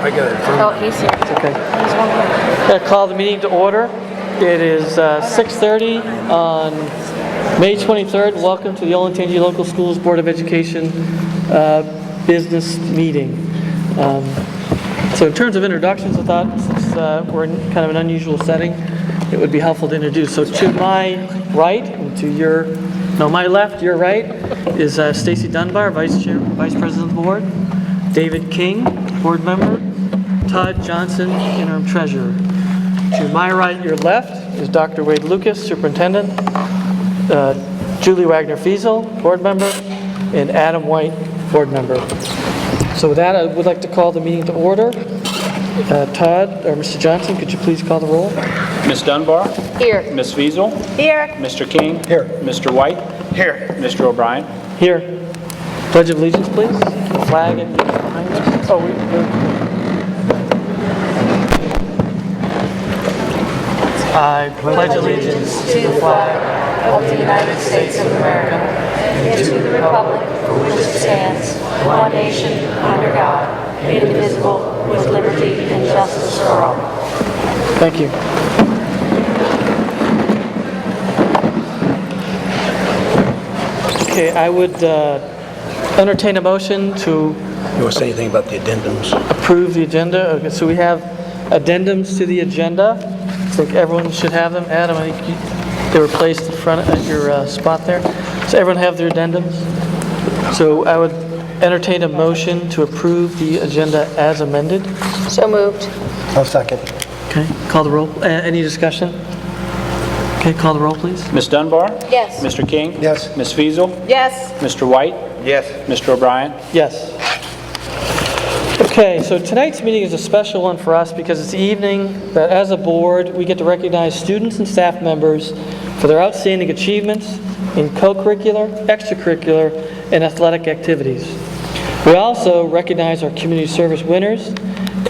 I got it. Oh, he's here. Okay. He's one here. I call the meeting to order. It is 6:30 on May 23rd. Welcome to the Olentangy Local Schools Board of Education business meeting. So in terms of introductions, I thought since we're in kind of an unusual setting, it would be helpful to introduce. So to my right and to my left, your right, is Stacy Dunbar, Vice President of the Board, David King, Board Member, Todd Johnson, Interim Treasurer. To my right, your left, is Dr. Wade Lucas, Superintendent, Julie Wagner-Fiesel, Board Member, and Adam White, Board Member. So with that, I would like to call the meeting to order. Todd, or Mr. Johnson, could you please call the roll? Ms. Dunbar? Here. Ms. Fiesel? Here. Mr. King? Here. Mr. White? Here. Mr. O'Brien? Here. Pledge of Allegiance, please. The flag and behind us. Oh, I pledge allegiance To the flag of the United States of America and to the republic for which it stands, one nation, under God, indivisible, with liberty and justice for all. Thank you. Okay, I would entertain a motion to You want to say anything about the addendums? approve the agenda. Okay, so we have addendums to the agenda. I think everyone should have them. Adam, I think they were placed in front at your spot there. Does everyone have their addendums? So I would entertain a motion to approve the agenda as amended. So moved. I'll second. Okay, call the roll. Any discussion? Okay, call the roll, please. Ms. Dunbar? Yes. Mr. King? Yes. Ms. Fiesel? Yes. Mr. White? Yes. Mr. O'Brien? Yes. Okay, so tonight's meeting is a special one for us because it's the evening that as a board we get to recognize students and staff members for their outstanding achievements in co-curricular, extracurricular, and athletic activities. We also recognize our community service winners,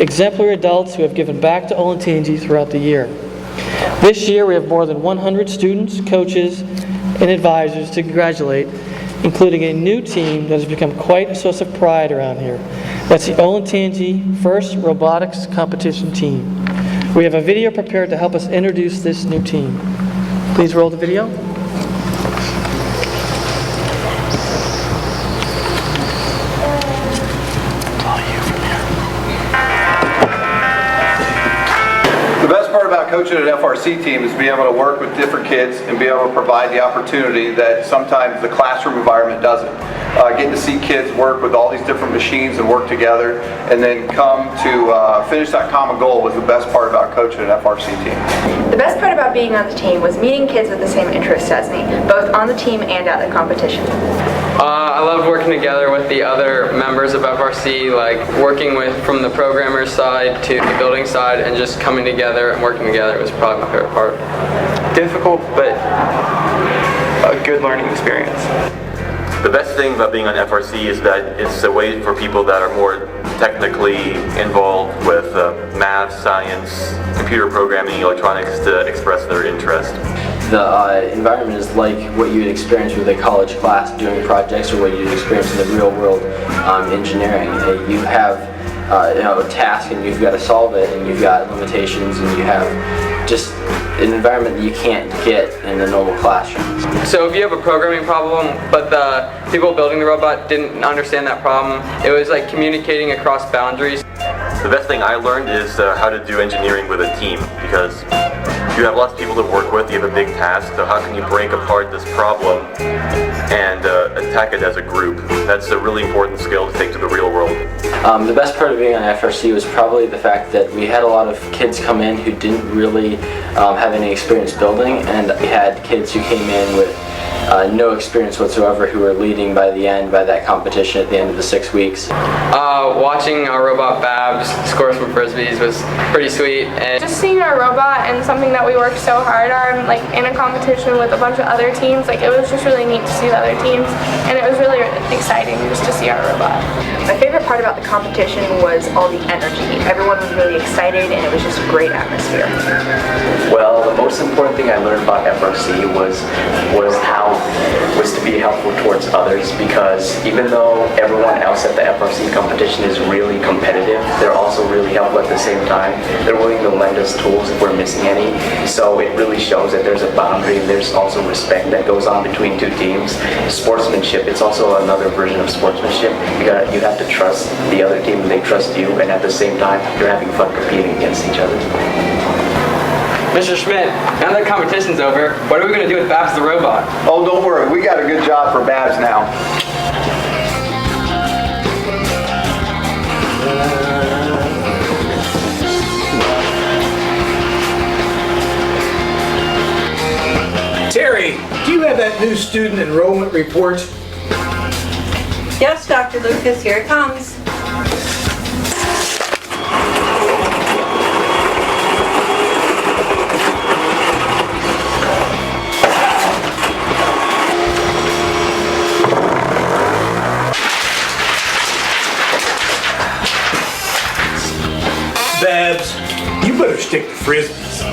exemplary adults who have given back to Olentangy throughout the year. This year we have more than 100 students, coaches, and advisors to congratulate, including a new team that has become quite a source of pride around here. That's the Olentangy First Robotics Competition Team. We have a video prepared to help us introduce this new team. Please roll the video. The best part about coaching an FRC team is being able to work with different kids and be able to provide the opportunity that sometimes the classroom environment doesn't. Getting to see kids work with all these different machines and work together and then come to finish that common goal was the best part about coaching an FRC team. The best part about being on the team was meeting kids with the same interests as me, both on the team and at the competition. I loved working together with the other members of FRC, like working with from the programmer side to the building side and just coming together and working together was probably my favorite part. Difficult, but a good learning experience. The best thing about being on FRC is that it's a way for people that are more technically involved with math, science, computer programming, electronics to express their interest. The environment is like what you would experience with a college class doing projects or what you'd experience in the real world engineering. You have a task and you've got to solve it and you've got limitations and you have just an environment that you can't get in the normal classroom. So if you have a programming problem, but the people building the robot didn't understand that problem, it was like communicating across boundaries. The best thing I learned is how to do engineering with a team, because you have lots of people to work with, you have a big task, so how can you break apart this problem and attack it as a group? That's a really important skill to take to the real world. The best part of being on FRC was probably the fact that we had a lot of kids come in who didn't really have any experience building, and we had kids who came in with no experience whatsoever who were leading by the end, by that competition at the end of the 6 weeks. Watching our robot Babs score some frisbees was pretty sweet. And just seeing our robot and something that we worked so hard on, like in a competition with a bunch of other teams, like it was just really neat to see the other teams, and it was really exciting just to see our robot. My favorite part about the competition was all the energy. Everyone was really excited and it was just a great atmosphere. Well, the most important thing I learned about FRC was how was to be helpful towards others, because even though everyone else at the FRC competition is really competitive, they're also really helpful at the same time. They're willing to lend us tools if we're missing any. So it really shows that there's a boundary. There's also respect that goes on between two teams. Sportsmanship, it's also another version of sportsmanship. You have to trust the other team and they trust you, and at the same time, you're having fun competing against each other. Mr. Schmidt, now that competition's over, what are we going to do with Babs the robot? Oh, don't worry. We got a good job for Babs now. Terry, do you have that new student enrollment report? Yes, Dr. Lucas, here it comes. Babs, you better stick to frisbees.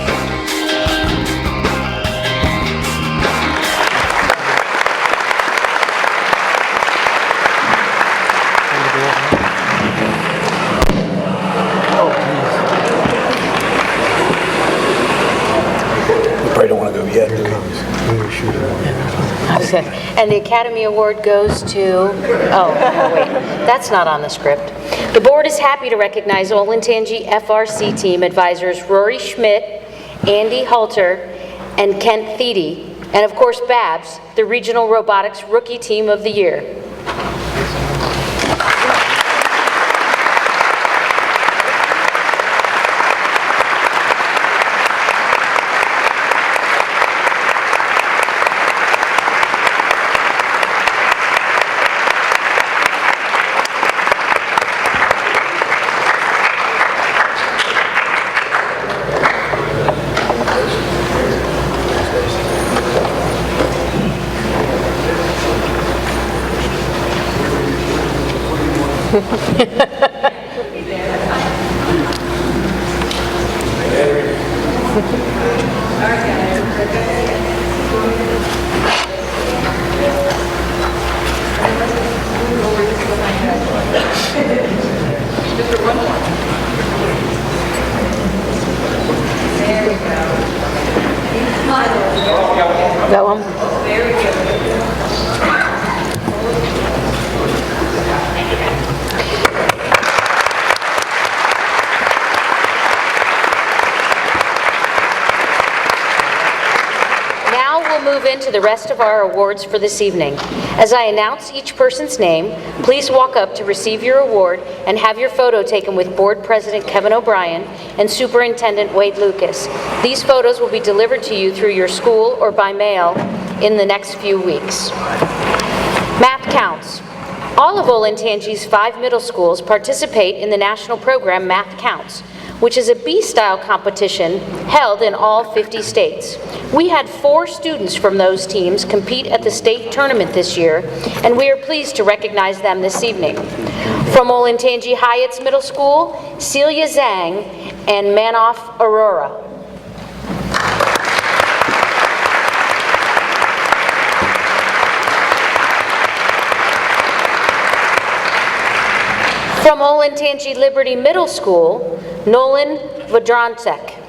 You probably don't want to go yet, do you? Okay. And the Academy Award goes to, oh, no, wait, that's not on the script. The board is happy to recognize Olentangy FRC team advisors Rory Schmidt, Andy Halter, and Kent Thiede, and of course Babs, the Regional Robotics Rookie Team of the Year. Got one? Now we'll move into the rest of our awards for this evening. As I announce each person's name, please walk up to receive your award and have your photo taken with Board President Kevin O'Brien and Superintendent Wade Lucas. These photos will be delivered to you through your school or by mail in the next few weeks. Math Counts. All of Olentangy's 5 middle schools participate in the national program Math Counts, which is a B-style competition held in all 50 states. We had 4 students from those teams compete at the state tournament this year, and we are pleased to recognize them this evening. From Olentangy Hyatt's Middle School, Celia Zhang and Manoff Aurora. From Olentangy Liberty Middle School, Nolan Vodrancek.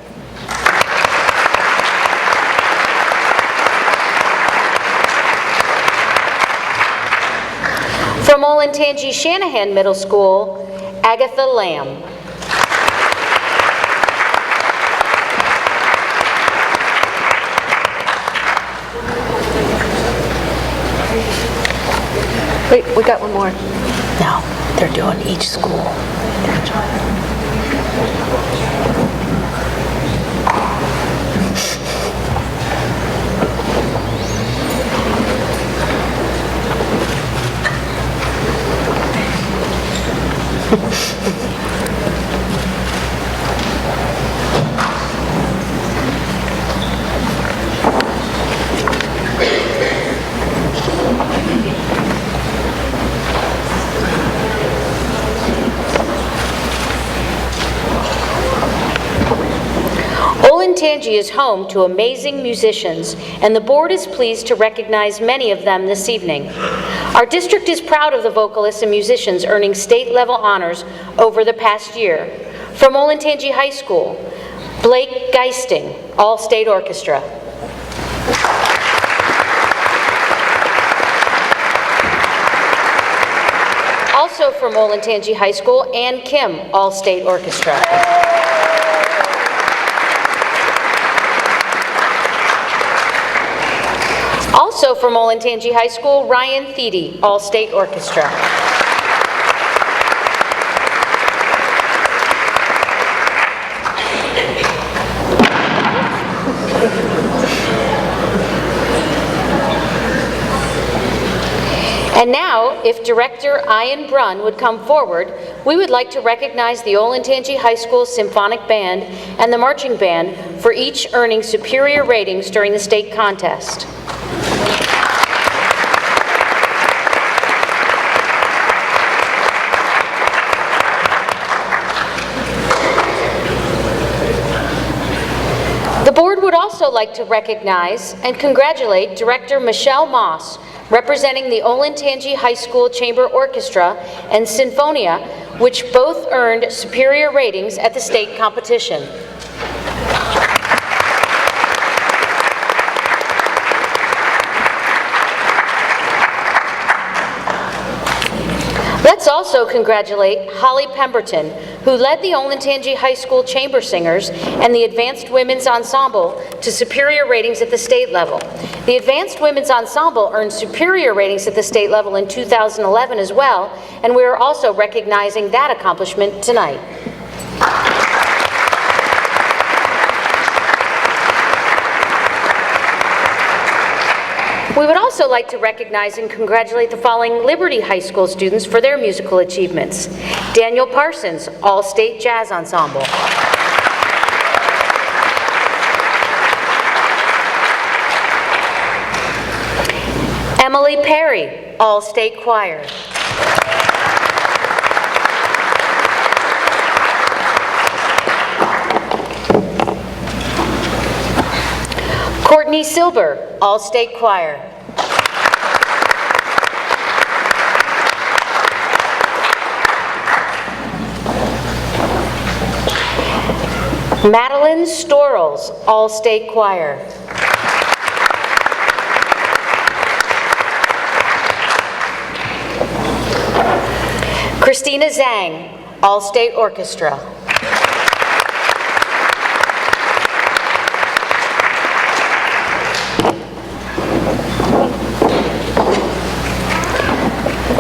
From Olentangy Shanahan Middle School, Agatha Lamb. Wait, we got one more. No, they're doing each school. Olentangy is home to amazing musicians, and the board is pleased to recognize many of them this evening. Our district is proud of the vocalists and musicians earning state-level honors over the past year. From Olentangy High School, Blake Geisting, All-State Orchestra. Also from Olentangy High School, Ann Kim, All-State Orchestra. Also from Olentangy High School, Ryan Thiede, All-State Orchestra. And now, if Director Ian Brunn would come forward, we would like to recognize the Olentangy High School Symphonic Band and the Marching Band for each earning superior ratings during the state contest. The board would also like to recognize and congratulate Director Michelle Moss, representing the Olentangy High School Chamber Orchestra and Sinfonia, which both earned superior ratings at the state competition. Let's also congratulate Holly Pemberton, who led the Olentangy High School Chamber Singers and the Advanced Women's Ensemble to superior ratings at the state level. The Advanced Women's Ensemble earned superior ratings at the state level in 2011 as well, and we are also recognizing that accomplishment tonight. We would also like to recognize and congratulate the following Liberty High School students for their musical achievements. Daniel Parsons, All-State Jazz Ensemble. Emily Perry, All-State Choir. Courtney Silver, All-State Choir. Madeline Storles, All-State Choir. Christina Zhang, All-State Orchestra.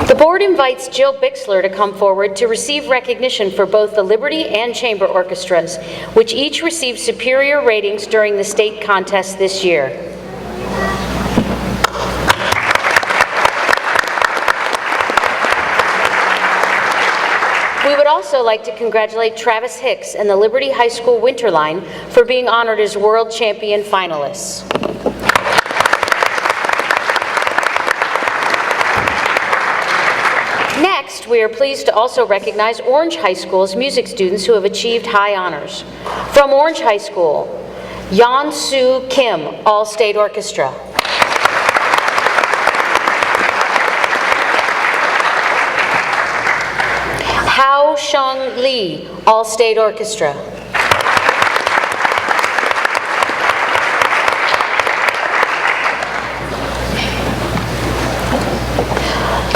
The board invites Jill Bixler to come forward to receive recognition for both the Liberty and Chamber Orchestras, which each received superior ratings during the state contest this year. We would also like to congratulate Travis Hicks and the Liberty High School Winterline for being honored as World Champion finalists. Next, we are pleased to also recognize Orange High School's music students who have achieved high honors. From Orange High School, Yeon Soo Kim, All-State Orchestra. Hao Shung Lee, All-State Orchestra.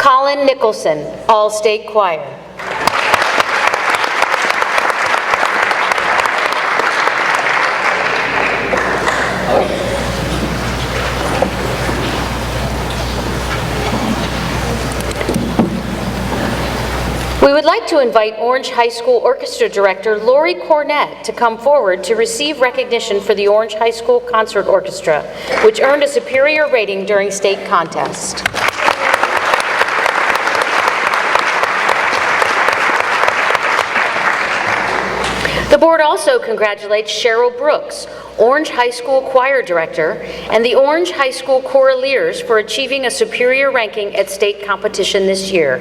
Colin Nicholson, All-State Choir. We would like to invite Orange High School Orchestra Director Lori Cornett to come forward to receive recognition for the Orange High School Concert Orchestra, which earned a superior rating during state contest. The board also congratulates Cheryl Brooks, Orange High School Choir Director, and the Orange High School Choraleers for achieving a superior ranking at state competition this year.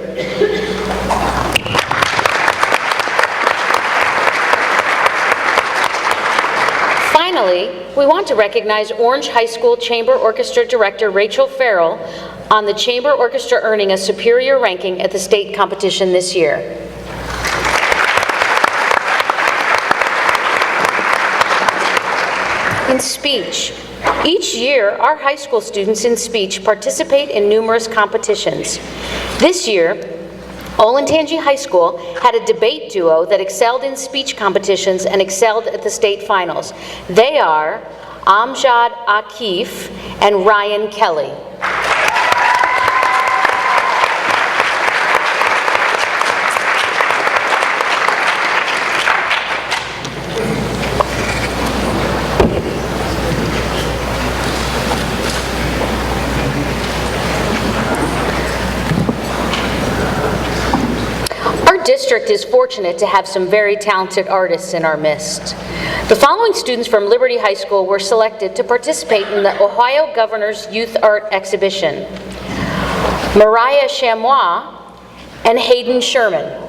Finally, we want to recognize Orange High School Chamber Orchestra Director Rachel Farrell on the Chamber Orchestra earning a superior ranking at the state competition this year. In speech. Each year, our high school students in speech participate in numerous competitions. This year, Olentangy High School had a debate duo that excelled in speech competitions and excelled at the state finals. They are Amjad Akif and Ryan Kelly. District is fortunate to have some very talented artists in our midst. The following students from Liberty High School were selected to participate in the Ohio Governor's Youth Art Exhibition: Mariah Chamois and Hayden Sherman.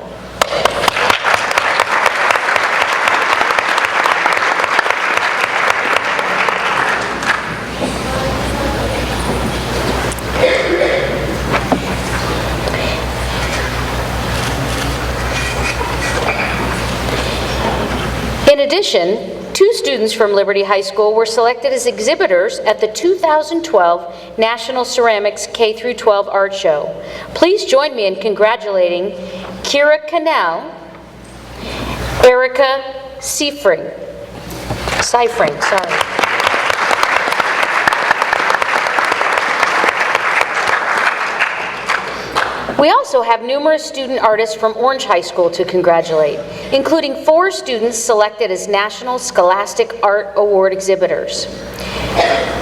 In addition, 2 students from Liberty High School were selected as exhibitors at the 2012 National Ceramics K-12 Art Show. Please join me in congratulating Kira Cannell, Erica Seifring. We also have numerous student artists from Orange High School to congratulate, including 4 students selected as National Scholastic Art Award exhibitors.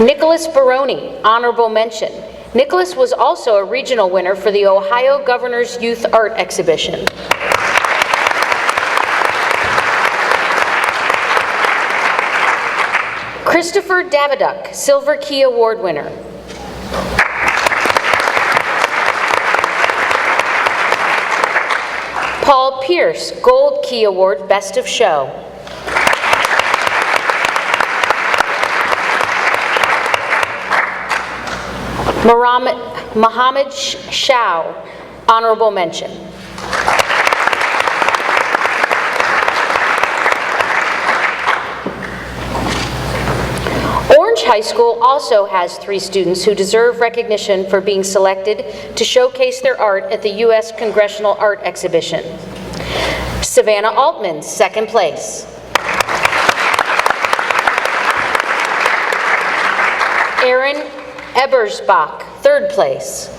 Nicholas Baroni, honorable mention. Nicholas was also a regional winner for the Ohio Governor's Youth Art Exhibition. Christopher Daviduck, Silver Key Award winner. Paul Pierce, Gold Key Award, Best of Show. Mohammed Shao, honorable mention. Orange High School also has 3 students who deserve recognition for being selected to showcase their art at the U.S. Congressional Art Exhibition. Savannah Altman, 2nd place. Aaron Ebersbach, 3rd place.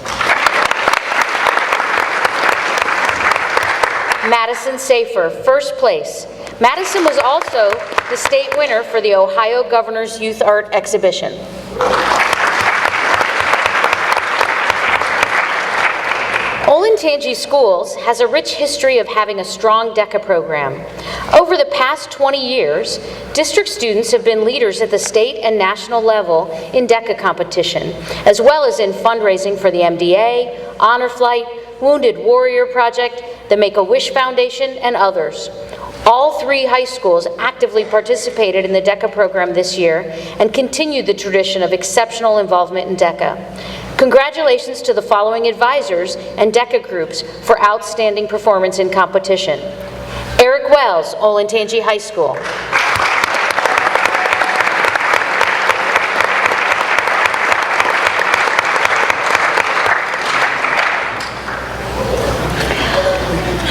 Madison Safer, 1st place. Madison was also the state winner for the Ohio Governor's Youth Art Exhibition. Olentangy Schools has a rich history of having a strong DECA program. Over the past 20 years, district students have been leaders at the state and national level in DECA competition, as well as in fundraising for the MDA, Honor Flight, Wounded Warrior Project, the Make-A-Wish Foundation, and others. All 3 high schools actively participated in the DECA program this year and continued the tradition of exceptional involvement in DECA. Congratulations to the following advisors and DECA groups for outstanding performance in competition. Eric Wells, Olentangy High School.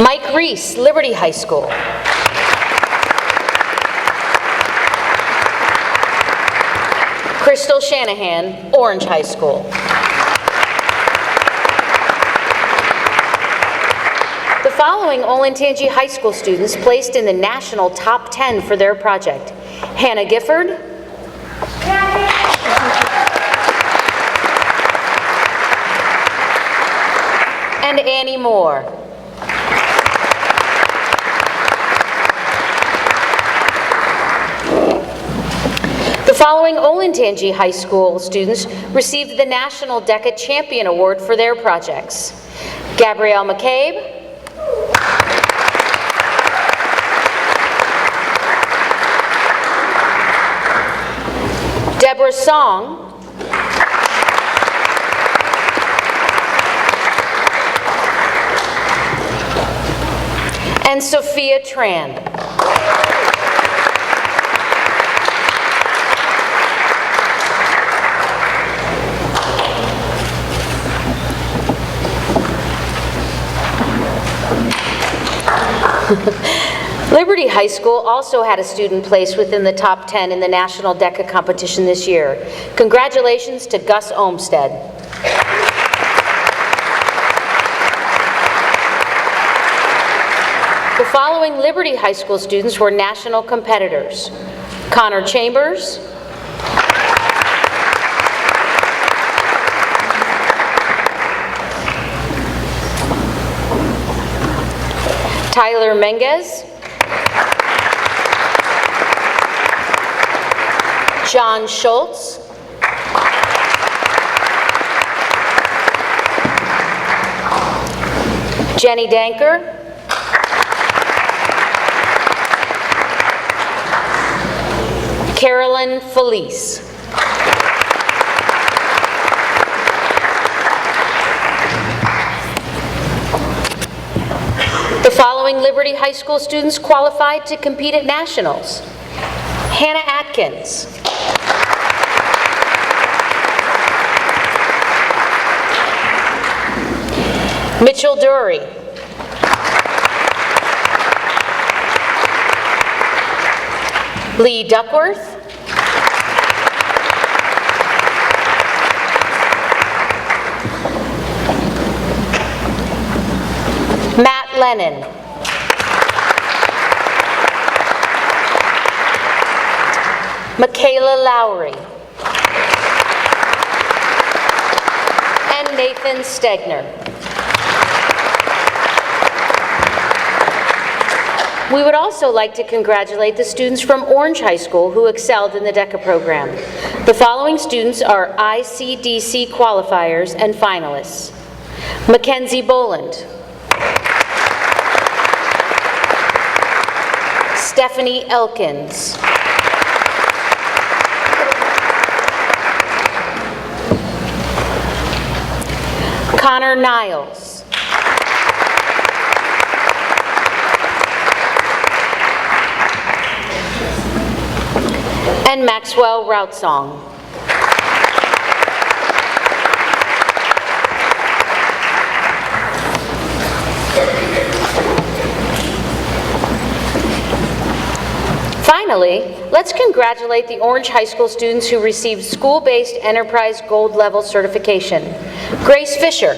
Mike Reese, Liberty High School. Crystal Shanahan, Orange High School. The following Olentangy High School students placed in the national top 10 for their project: Hannah Gifford, and Annie Moore. The following Olentangy High School students received the National DECA Champion Award for their projects: Gabrielle McCabe, Deborah Song. And Sophia Tran. Liberty High School also had a student place within the top 10 in the National DECA competition this year. Congratulations to Gus Olmsted. The following Liberty High School students were national competitors: Connor Chambers, Tyler Menges, John Schultz, Jenny Danker, Carolyn Felice. The following Liberty High School students qualified to compete at nationals: Hannah Atkins, Mitchell Dury, Lee Duckworth, Matt Lennon, Michaela Lowry, and Nathan Stegner. We would also like to congratulate the students from Orange High School who excelled in the DECA program. The following students are ICDC qualifiers and finalists: Mackenzie Boland, Stephanie Elkins, Connor Niles, and Maxwell Routsong. Finally, let's congratulate the Orange High School students who received School-Based Enterprise Gold Level certification. Grace Fisher,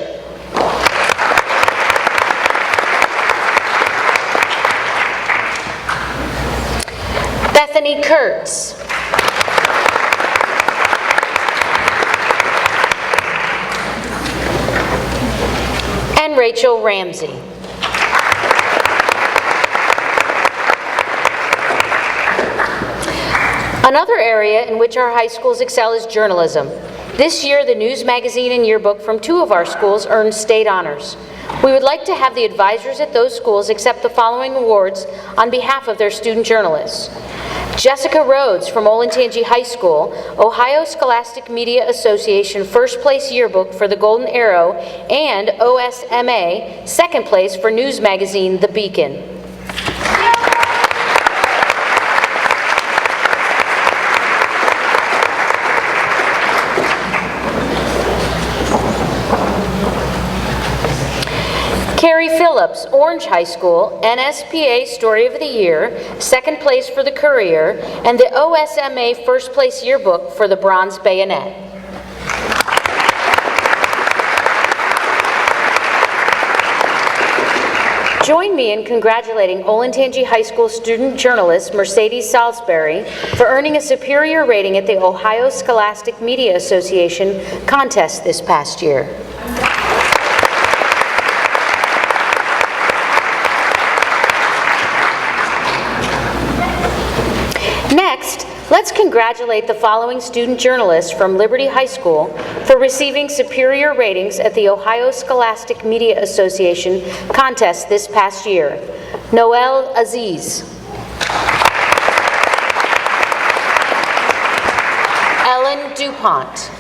Bethany Kurtz, and Rachel Ramsey. Another area in which our high schools excel is journalism. This year, the news magazine and yearbook from 2 of our schools earned state honors. We would like to have the advisors at those schools accept the following awards on behalf of their student journalists: Jessica Rhodes from Olentangy High School, Ohio Scholastic Media Association first place yearbook for the Golden Arrow, and OSMA second place for news magazine The Beacon. Carrie Phillips, Orange High School, NSPA Story of the Year, second place for the Courier, and the OSMA first place yearbook for the Bronze Bayonet. Join me in congratulating Olentangy High School student journalist Mercedes Salisbury for earning a superior rating at the Ohio Scholastic Media Association contest this past year. Next, let's congratulate the following student journalists from Liberty High School for receiving superior ratings at the Ohio Scholastic Media Association contest this past year: Noel Aziz, Ella DuPont.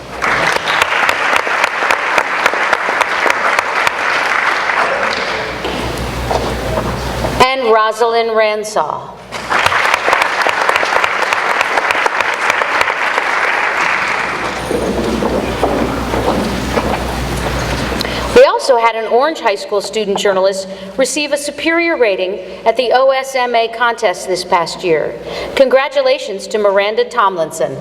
And Rosalind Ransaw. We also had an Orange High School student journalist receive a superior rating at the OSMA contest this past year. Congratulations to Miranda Tomlinson.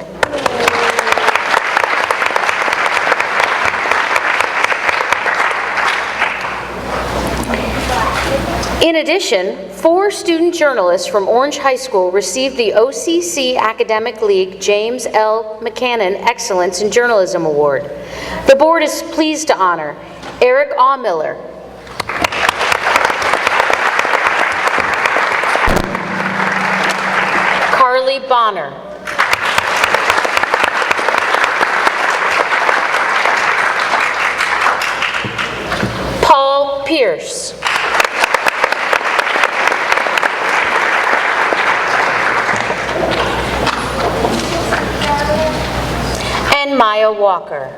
In addition, 4 student journalists from Orange High School received the OCC Academic League James L. McCannon Excellence in Journalism Award. The board is pleased to honor Eric Aumiller, Carly Bonner, Paul Pierce, and Maya Walker.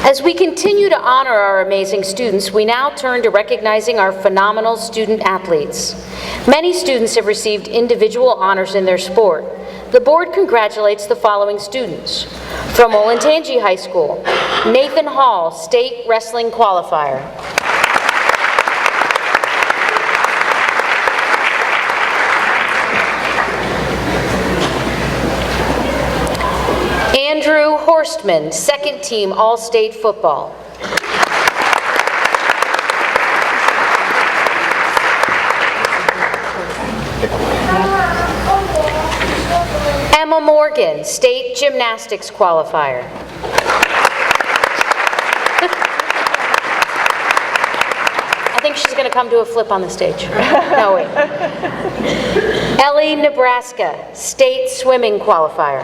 As we continue to honor our amazing students, we now turn to recognizing our phenomenal student athletes. Many students have received individual honors in their sport. The board congratulates the following students. From Olentangy High School, Nathan Hall, State Wrestling Qualifier. Andrew Horstman, second team All-State Football. Emma Morgan, State Gymnastics Qualifier. I think she's going to come to a flip on the stage. No, wait. Ellie, Nebraska, State Swimming Qualifier.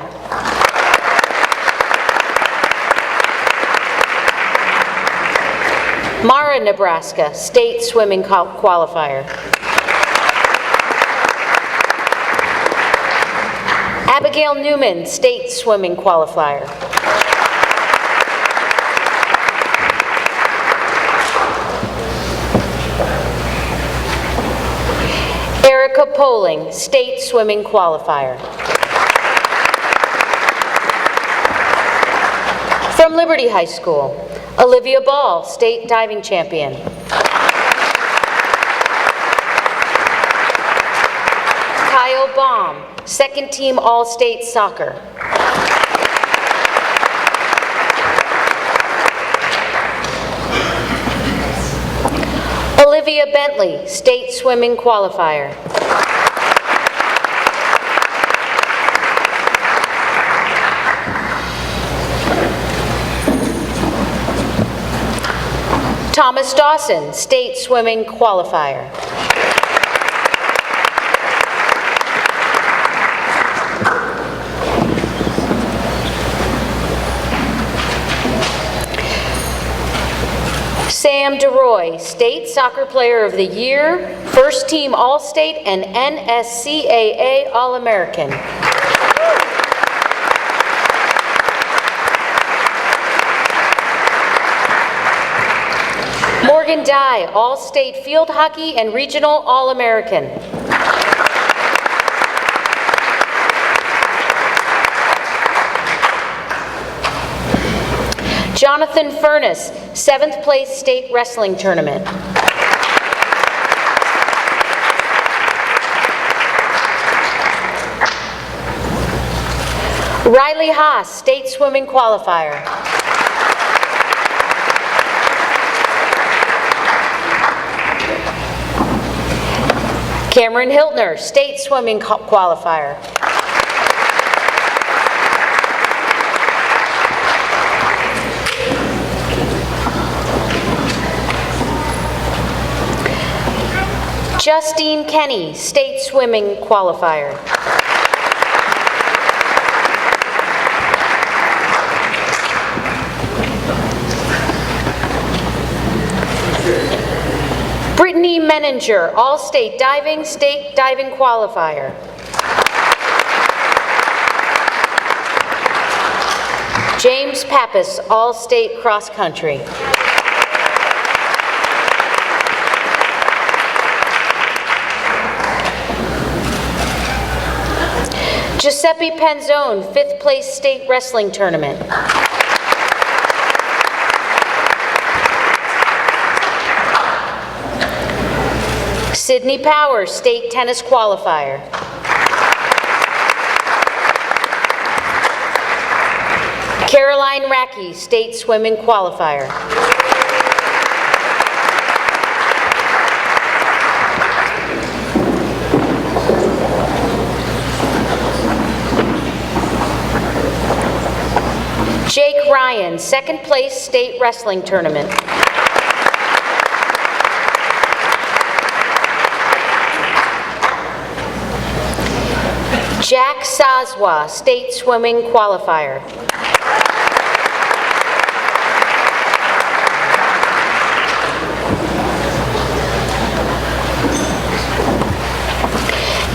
Mara, Nebraska, State Swimming Qualifier. Abigail Newman, State Swimming Qualifier. Erica Poling, State Swimming Qualifier. From Liberty High School, Olivia Ball, State Diving Champion. Kyle Baum, second team All-State Soccer. Olivia Bentley, State Swimming Qualifier. Thomas Dawson, State Swimming Qualifier. Sam DeRoy, State Soccer Player of the Year, First Team All-State and NSCAA All-American. Morgan Dye, All-State Field Hockey and Regional All-American. Jonathan Furness, 7th place State Wrestling Tournament. Riley Haas, State Swimming Qualifier. Cameron Hiltner, State Swimming Qualifier. Justine Kenny, State Swimming Qualifier. Brittany Menninger, All-State Diving, State Diving Qualifier. James Pappas, All-State Cross Country. Giuseppe Penzone, 5th place state wrestling tournament. Sydney Power, state tennis qualifier. Caroline Racky, state swimming qualifier. Jake Ryan, 2nd place state wrestling tournament. Jack Sazwa, state swimming qualifier.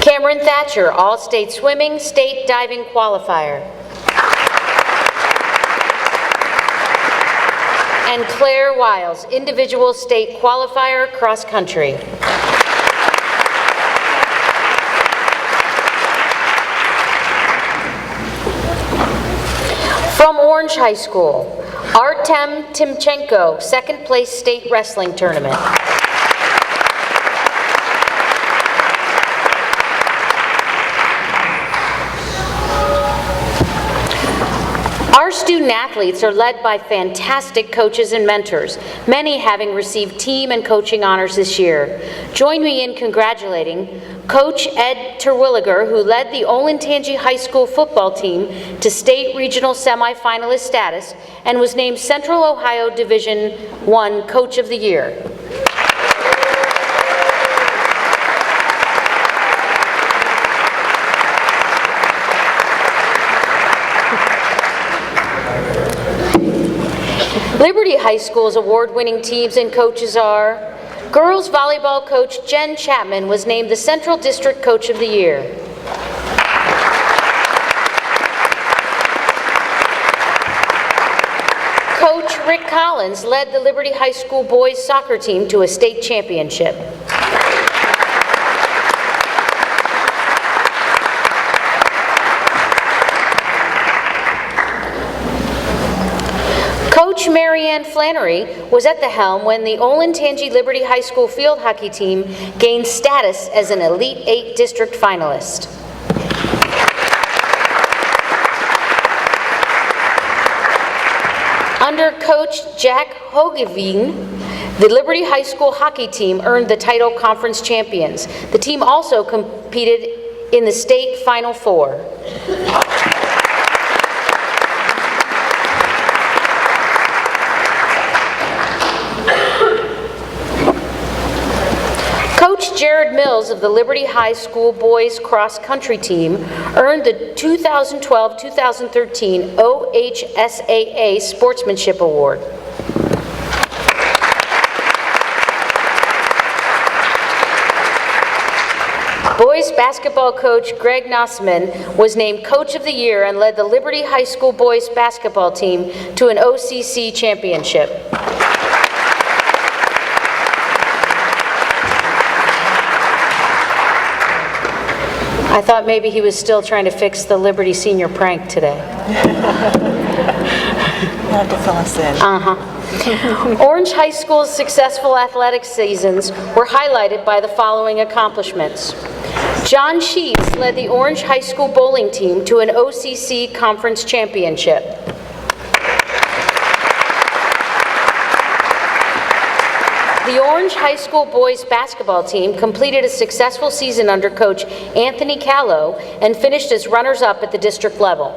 Cameron Thatcher, all-state swimming, state diving qualifier. And Claire Wiles, individual state qualifier, cross country. From Orange High School, Artem Timchenko, 2nd place state wrestling tournament. Our student athletes are led by fantastic coaches and mentors, many having received team and coaching honors this year. Join me in congratulating Coach Ed Terwilliger, who led the Olentangy High School football team to state regional semifinalist status and was named Central Ohio Division I Coach of the Year. Liberty High School's award-winning teams and coaches are: girls volleyball coach Jen Chapman was named the Central District Coach of the Year. Coach Rick Collins led the Liberty High School boys soccer team to a state championship. Coach Marianne Flannery was at the helm when the Olentangy Liberty High School field hockey team gained status as an Elite 8 district finalist. Under Coach Jack Hogeveen, the Liberty High School hockey team earned the title conference champions. The team also competed in the state Final Four. Coach Jared Mills of the Liberty High School boys cross country team earned the 2012-2013 OHSAA Sportsmanship Award. Boys basketball coach Greg Nossman was named Coach of the Year and led the Liberty High School boys basketball team to an OCC championship. I thought maybe he was still trying to fix the Liberty senior prank today. You'll have to fill us in. Orange High School's successful athletic seasons were highlighted by the following accomplishments. John Sheets led the Orange High School bowling team to an OCC conference championship. The Orange High School boys basketball team completed a successful season under Coach Anthony Callow and finished as runners-up at the district level.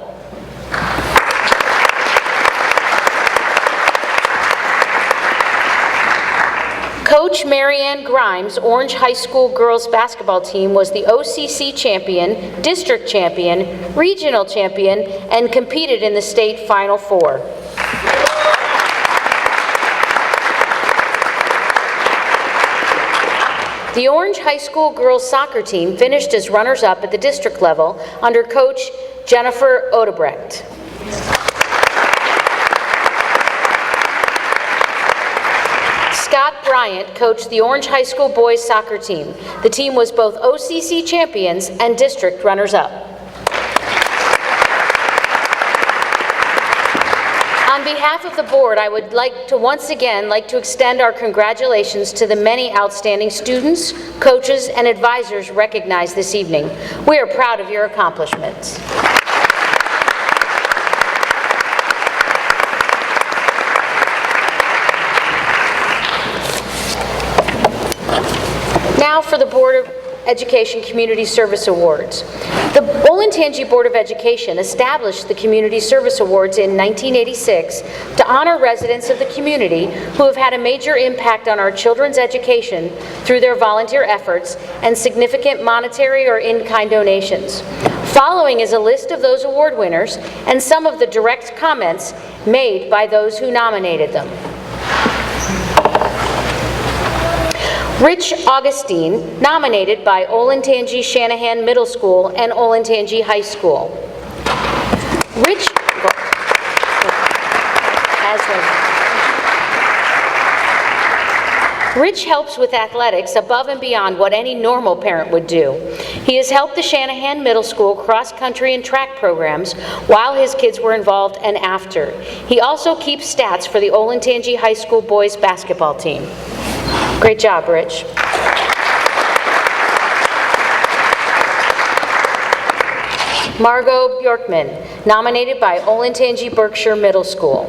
Coach Marianne Grimes' Orange High School girls basketball team was the OCC champion, district champion, regional champion, and competed in the state Final Four. The Orange High School girls soccer team finished as runners-up at the district level under Coach Jennifer Odebrecht. Bryant coached the Orange High School boys soccer team. The team was both OCC champions and district runners-up. On behalf of the board, I would once again like to extend our congratulations to the many outstanding students, coaches, and advisors recognized this evening. We are proud of your accomplishments. Now for the Board of Education Community Service Awards. The Olentangy Board of Education established the Community Service Awards in 1986 to honor residents of the community who have had a major impact on our children's education through their volunteer efforts and significant monetary or in-kind donations. Following is a list of those award winners and some of the direct comments made by those who nominated them. Rich Augustine, nominated by Olentangy Shanahan Middle School and Olentangy High School. Rich helps with athletics above and beyond what any normal parent would do. He has helped the Shanahan Middle School cross-country and track programs while his kids were involved and after. He also keeps stats for the Olentangy High School boys basketball team. Great job, Rich. Margot Bjorkman, nominated by Olentangy Berkshire Middle School.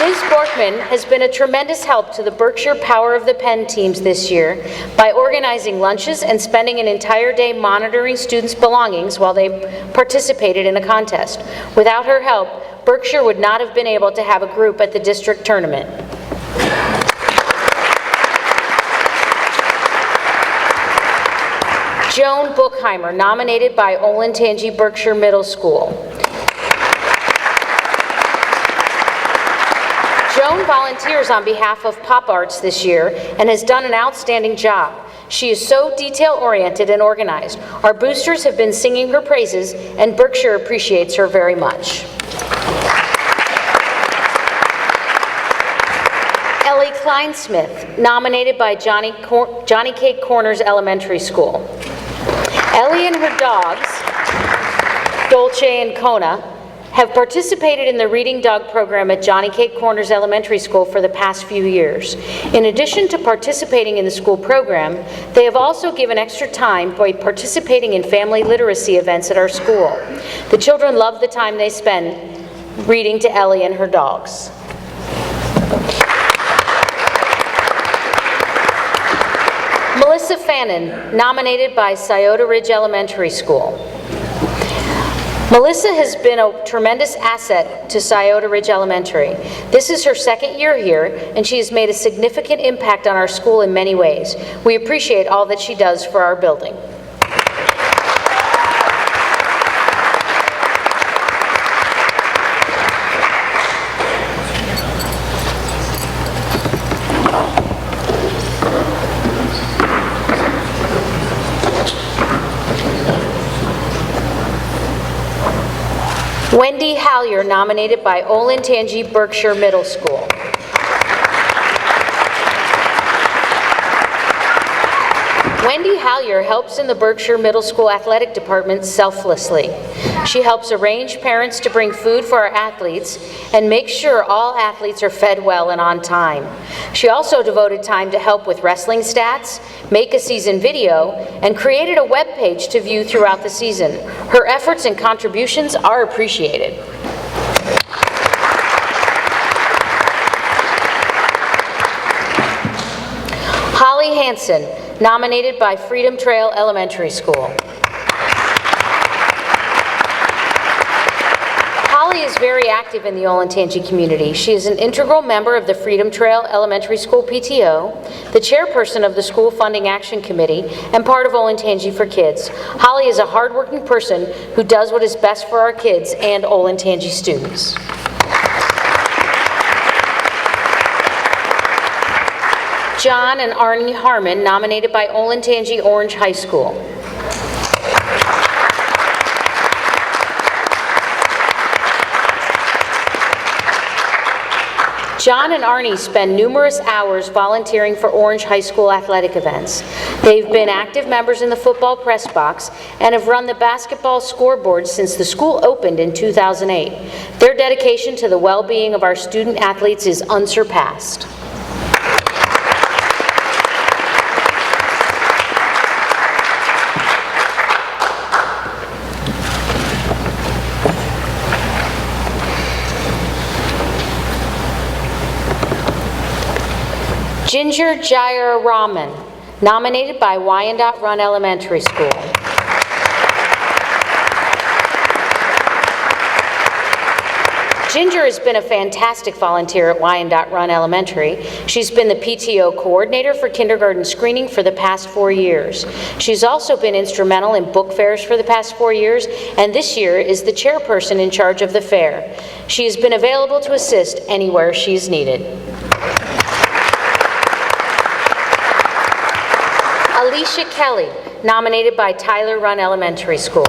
Ms. Borkman has been a tremendous help to the Berkshire Power of the Pen teams this year by organizing lunches and spending an entire day monitoring students' belongings while they participated in a contest. Without her help, Berkshire would not have been able to have a group at the district tournament. Joan Bookheimer, nominated by Olentangy Berkshire Middle School. Joan volunteers on behalf of Pop Arts this year and has done an outstanding job. She is so detail-oriented and organized. Our boosters have been singing her praises, and Berkshire appreciates her very much. Ellie Kleinsmith, nominated by Johnny Cake Corners Elementary School. Ellie and her dogs, Dolce and Kona, have participated in the Reading Dog program at Johnny Cake Corners Elementary School for the past few years. In addition to participating in the school program, they have also given extra time by participating in family literacy events at our school. The children love the time they spend reading to Ellie and her dogs. Melissa Fannin, nominated by Scioto Ridge Elementary School. Melissa has been a tremendous asset to Scioto Ridge Elementary. This is her second year here, and she has made a significant impact on our school in many ways. We appreciate all that she does for our building. Wendy Hallier, nominated by Olentangy Berkshire Middle School. Wendy Hallier helps in the Berkshire Middle School athletic department selflessly. She helps arrange parents to bring food for our athletes and make sure all athletes are fed well and on time. She also devoted time to help with wrestling stats, make a season video, and created a web page to view throughout the season. Her efforts and contributions are appreciated. Holly Hansen, nominated by Freedom Trail Elementary School. Holly is very active in the Olentangy community. She is an integral member of the Freedom Trail Elementary School PTO, the chairperson of the School Funding Action Committee, and part of Olentangy for Kids. Holly is a hardworking person who does what is best for our kids and Olentangy students. John and Arnie Harmon, nominated by Olentangy Orange High School. John and Arnie spend numerous hours volunteering for Orange High School athletic events. They've been active members in the football press box and have run the basketball scoreboard since the school opened in 2008. Their dedication to the well-being of our student athletes is unsurpassed. Ginger Jayaraman, nominated by Wyandotte Run Elementary School. Ginger has been a fantastic volunteer at Wyandotte Run Elementary. She's been the PTO coordinator for kindergarten screening for the past 4 years. She's also been instrumental in book fairs for the past 4 years, and this year is the chairperson in charge of the fair. She has been available to assist anywhere she's needed. Alicia Kelly, nominated by Tyler Run Elementary School.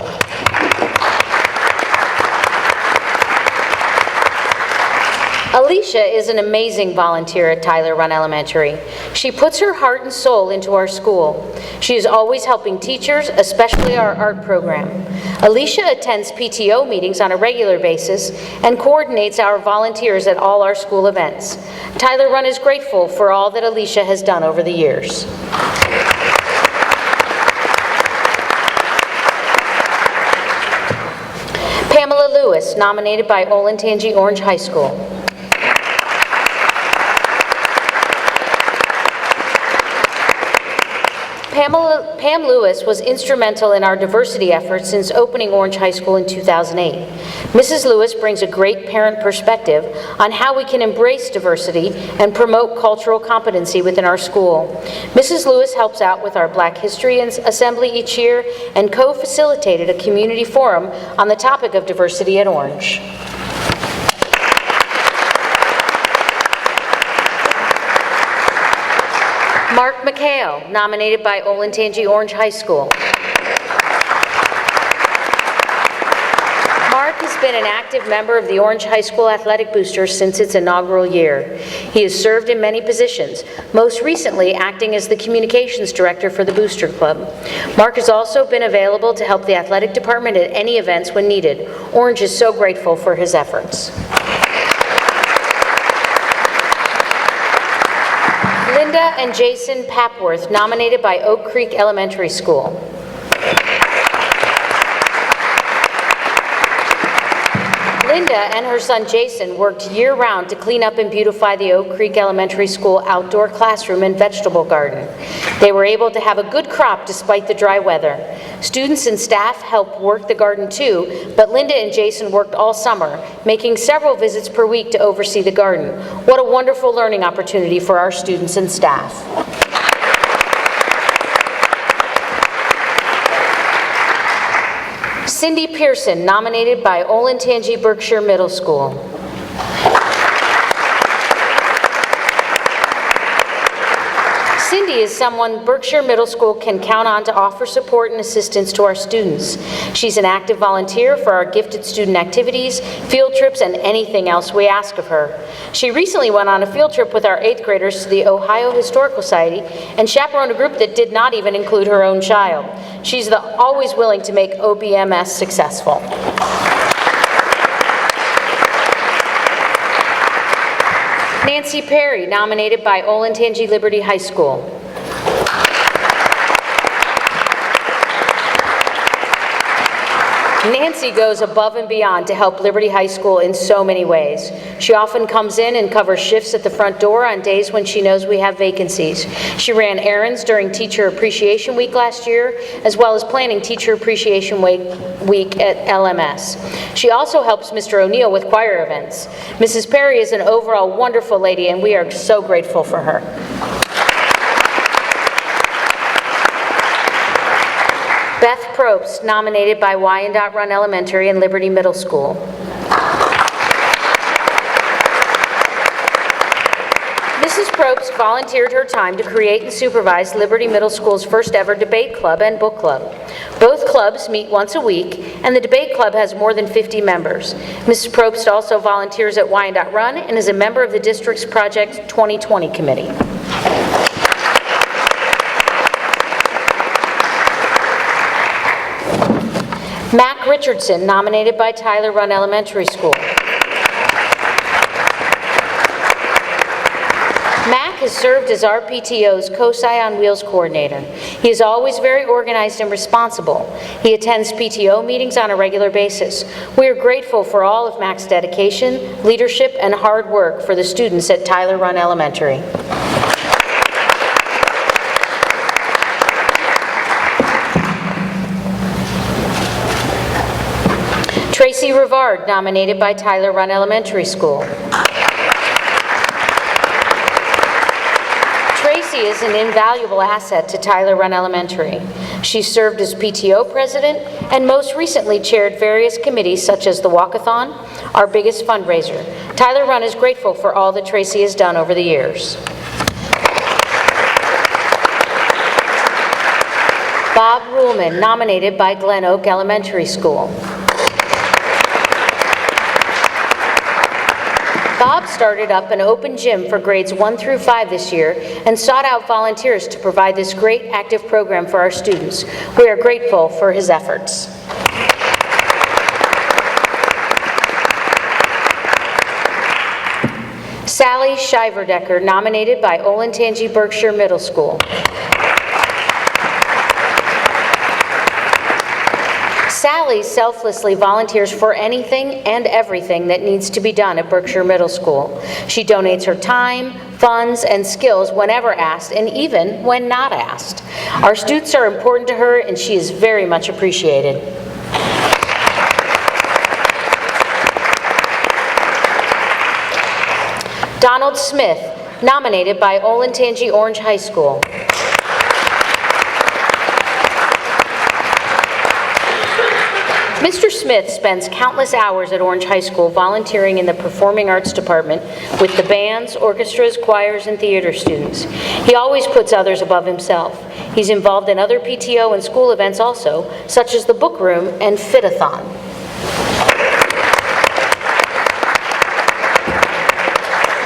Alicia is an amazing volunteer at Tyler Run Elementary. She puts her heart and soul into our school. She is always helping teachers, especially our art program. Alicia attends PTO meetings on a regular basis and coordinates our volunteers at all our school events. Tyler Run is grateful for all that Alicia has done over the years. Pamela Lewis, nominated by Olentangy Orange High School. Pam Lewis was instrumental in our diversity efforts since opening Orange High School in 2008. Mrs. Lewis brings a great parent perspective on how we can embrace diversity and promote cultural competency within our school. Mrs. Lewis helps out with our Black History Assembly each year and co-facilitated a community forum on the topic of diversity at Orange. Mark McHale, nominated by Olentangy Orange High School. Mark has been an active member of the Orange High School Athletic Boosters since its inaugural year. He has served in many positions, most recently acting as the Communications Director for the Booster Club. Mark has also been available to help the athletic department at any events when needed. Orange is so grateful for his efforts. Linda and Jason Papworth, nominated by Oak Creek Elementary School. Linda and her son Jason worked year-round to clean up and beautify the Oak Creek Elementary School outdoor classroom and vegetable garden. They were able to have a good crop despite the dry weather. Students and staff helped work the garden too, but Linda and Jason worked all summer, making several visits per week to oversee the garden. What a wonderful learning opportunity for our students and staff. Cindy Pearson, nominated by Olentangy Berkshire Middle School. Cindy is someone Berkshire Middle School can count on to offer support and assistance to our students. She's an active volunteer for our gifted student activities, field trips, and anything else we ask of her. She recently went on a field trip with our 8th graders to the Ohio Historical Society and chaperoned a group that did not even include her own child. She's always willing to make OBMS successful. Nancy Perry, nominated by Olentangy Liberty High School. Nancy goes above and beyond to help Liberty High School in so many ways. She often comes in and covers shifts at the front door on days when she knows we have vacancies. She ran errands during Teacher Appreciation Week last year, as well as planning Teacher Appreciation Week at LMS. She also helps Mr. O'Neill with choir events. Mrs. Perry is an overall wonderful lady, and we are so grateful for her. Beth Probst, nominated by Wyandotte Run Elementary and Liberty Middle School. Mrs. Probst volunteered her time to create and supervise Liberty Middle School's first ever debate club and book club. Both clubs meet once a week, and the debate club has more than 50 members. Mrs. Probst also volunteers at Wyandotte Run and is a member of the district's Project 2020 committee. Mac Richardson, nominated by Tyler Run Elementary School. Mac has served as our PTO's COSI on Wheels coordinator. He is always very organized and responsible. He attends PTO meetings on a regular basis. We are grateful for all of Mac's dedication, leadership, and hard work for the students at Tyler Run Elementary. Tracy Rivard, nominated by Tyler Run Elementary School. Tracy is an invaluable asset to Tyler Run Elementary. She served as PTO president and most recently chaired various committees such as the Walkathon, our biggest fundraiser. Tyler Run is grateful for all that Tracy has done over the years. Bob Ruhlman, nominated by Glen Oak Elementary School. Bob started up an open gym for grades 1 through 5 this year and sought out volunteers to provide this great active program for our students. We are grateful for his efforts. Sally Shiverdecker, nominated by Olentangy Berkshire Middle School. Sally selflessly volunteers for anything and everything that needs to be done at Berkshire Middle School. She donates her time, funds, and skills whenever asked, and even when not asked. Our students are important to her, and she is very much appreciated. Donald Smith, nominated by Olentangy Orange High School. Mr. Smith spends countless hours at Orange High School volunteering in the Performing Arts Department with the bands, orchestras, choirs, and theater students. He always puts others above himself. He's involved in other PTO and school events also, such as the Book Room and Fit-a-thon.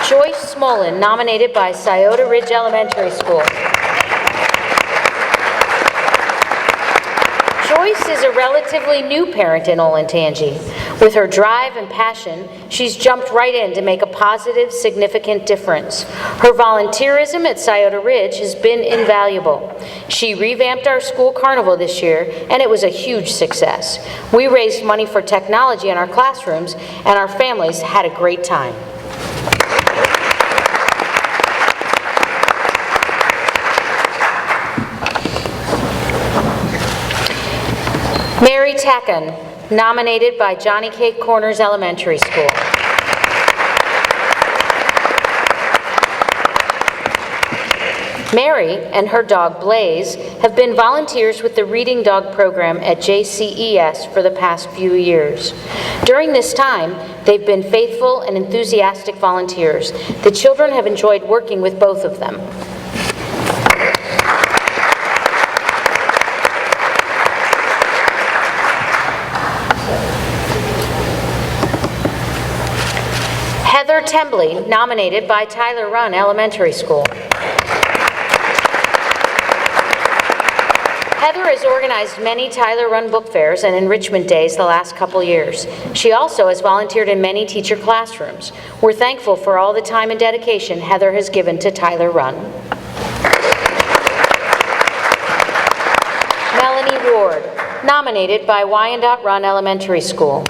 Joyce Smolin, nominated by Scioto Ridge Elementary School. Joyce is a relatively new parent in Olentangy. With her drive and passion, she's jumped right in to make a positive, significant difference. Her volunteerism at Scioto Ridge has been invaluable. She revamped our school carnival this year, and it was a huge success. We raised money for technology in our classrooms, and our families had a great time. Mary Tacken, nominated by Johnny Cake Corners Elementary School. Mary and her dog Blaze have been volunteers with the Reading Dog program at JCES for the past few years. During this time, they've been faithful and enthusiastic volunteers. The children have enjoyed working with both of them. Heather Tembley, nominated by Tyler Run Elementary School. Heather has organized many Tyler Run book fairs and enrichment days the last couple years. She also has volunteered in many teacher classrooms. We're thankful for all the time and dedication Heather has given to Tyler Run. Melanie Ward, nominated by Wyandotte Run Elementary School.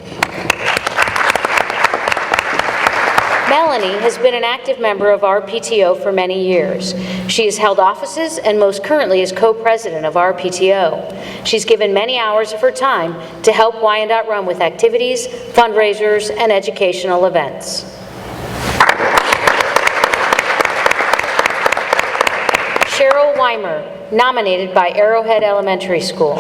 Melanie has been an active member of our PTO for many years. She has held offices and most currently is co-president of our PTO. She's given many hours of her time to help Wyandotte Run with activities, fundraisers, and educational events. Cheryl Weimer, nominated by Arrowhead Elementary School.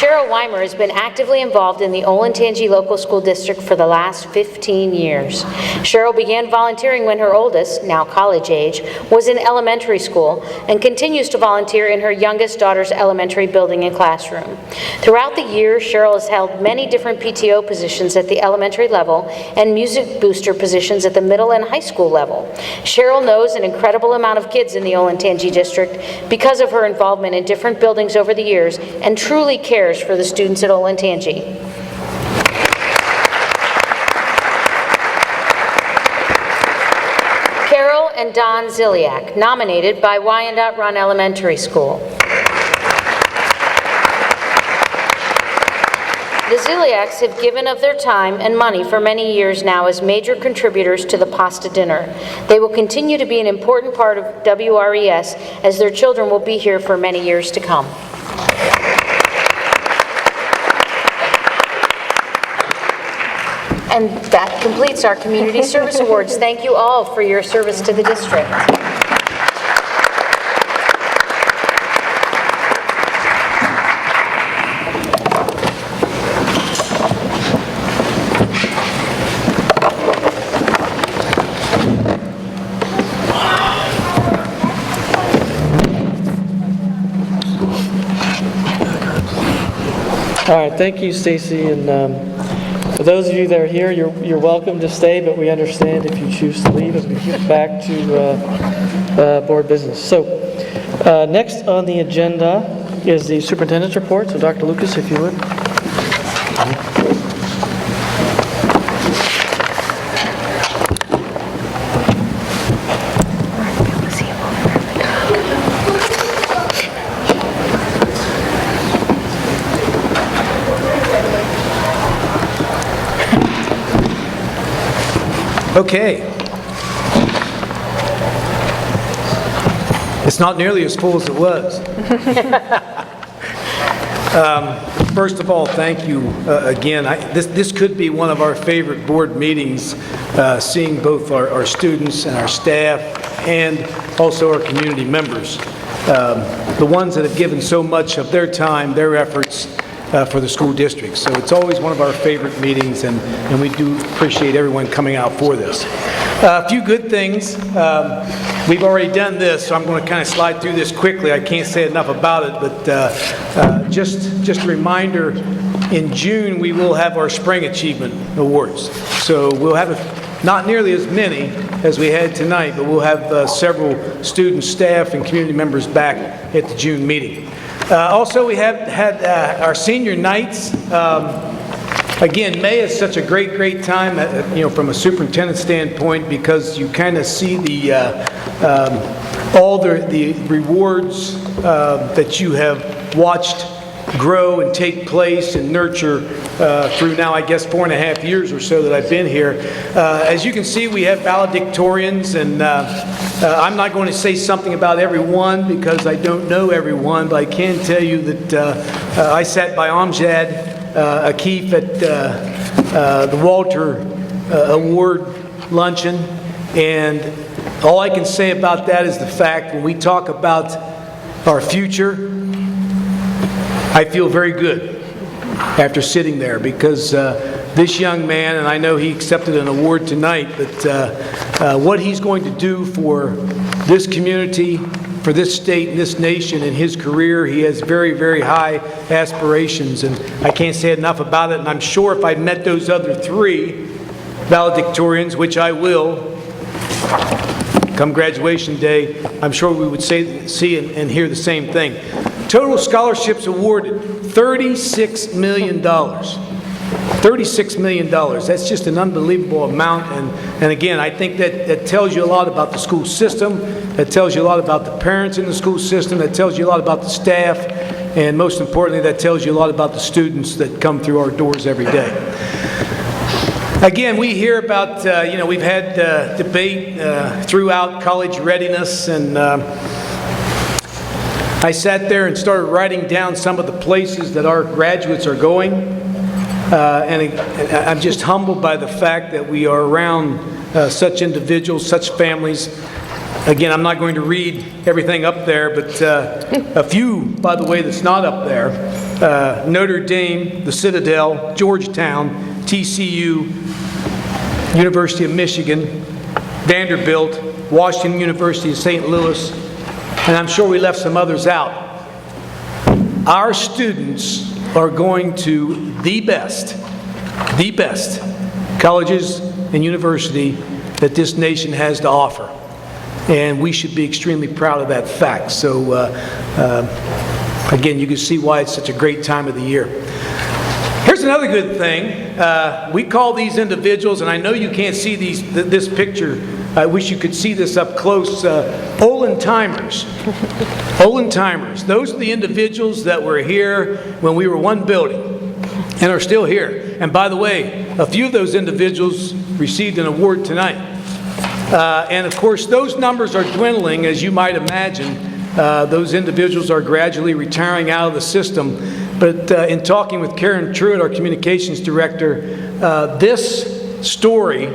Cheryl Cheryl Weimer has been actively involved in the Olentangy Local School District for the last 15 years. Cheryl began volunteering when her oldest, now college age, was in elementary school and continues to volunteer in her youngest daughter's elementary building and classroom. Throughout the years, Cheryl has held many different PTO positions at the elementary level and music booster positions at the middle and high school level. Cheryl knows an incredible amount of kids in the Olentangy district because of her involvement in different buildings over the years and truly cares for the students at Olentangy. Carol and Don Ziliak, nominated by Wyandotte Run Elementary School. The Ziliaks have given of their time and money for many years now as major contributors to the pasta dinner. They will continue to be an important part of WRES as their children will be here for many years to come. And that completes our Community Service Awards. Thank you all for your service to the district. All right, thank you, Stacy. And for those of you that are here, you're welcome to stay, but we understand if you choose to leave as we get back to board business. So next on the agenda is the superintendent's report. So Dr. Lucas, if you would. Okay. It's not nearly as full as it was. First of all, thank you again. This could be one of our favorite board meetings, seeing both our students and our staff and also our community members. The ones that have given so much of their time, their efforts, for the school district. So it's always one of our favorite meetings, and we do appreciate everyone coming out for this. A few good things. We've already done this, so I'm going to kind of slide through this quickly. I can't say enough about it, but just a reminder, in June we will have our Spring Achievement Awards. So we'll have not nearly as many as we had tonight, but we'll have several students, staff, and community members back at the June meeting. Also, we have had our senior nights. Again, May is such a great time, from a superintendent standpoint, because you kind of see all the rewards that you have watched grow and take place and nurture through now, I guess, 4.5 years or so that I've been here. As you can see, we have valedictorians, and I'm not going to say something about everyone because I don't know everyone, but I can tell you that I sat by Amjad Akif at the Walter Award luncheon, and all I can say about that is the fact when we talk about our future, I feel very good after sitting there, because this young man, and I know he accepted an award tonight, but what he's going to do for this community, for this state and this nation in his career, he has very high aspirations, and I can't say enough about it. And I'm sure if I met those other 3 valedictorians, which I will, come graduation day, I'm sure we would see and hear the same thing. Total scholarships awarded, $36 million. $36 million. That's just an unbelievable amount. And again, I think that tells you a lot about the school system. That tells you a lot about the parents in the school system. That tells you a lot about the staff. And most importantly, that tells you a lot about the students that come through our doors every day. Again, we hear about, we've had debate throughout college readiness, and I sat there and started writing down some of the places that our graduates are going. And I'm just humbled by the fact that we are around such individuals, such families. Again, I'm not going to read everything up there, but a few, by the way, that's not up there. Notre Dame, the Citadel, Georgetown, TCU, University of Michigan, Vanderbilt, Washington University of St. Louis, and I'm sure we left some others out. Our students are going to the best colleges and university that this nation has to offer. And we should be extremely proud of that fact. So, again, you can see why it's such a great time of the year. Here's another good thing. We call these individuals, and I know you can't see this picture. I wish you could see this up close. Olentimers. Olentimers. Those are the individuals that were here when we were one building and are still here. And by the way, a few of those individuals received an award tonight. And of course, those numbers are dwindling, as you might imagine. Those individuals are gradually retiring out of the system. But in talking with Karen Truitt, our communications director, this story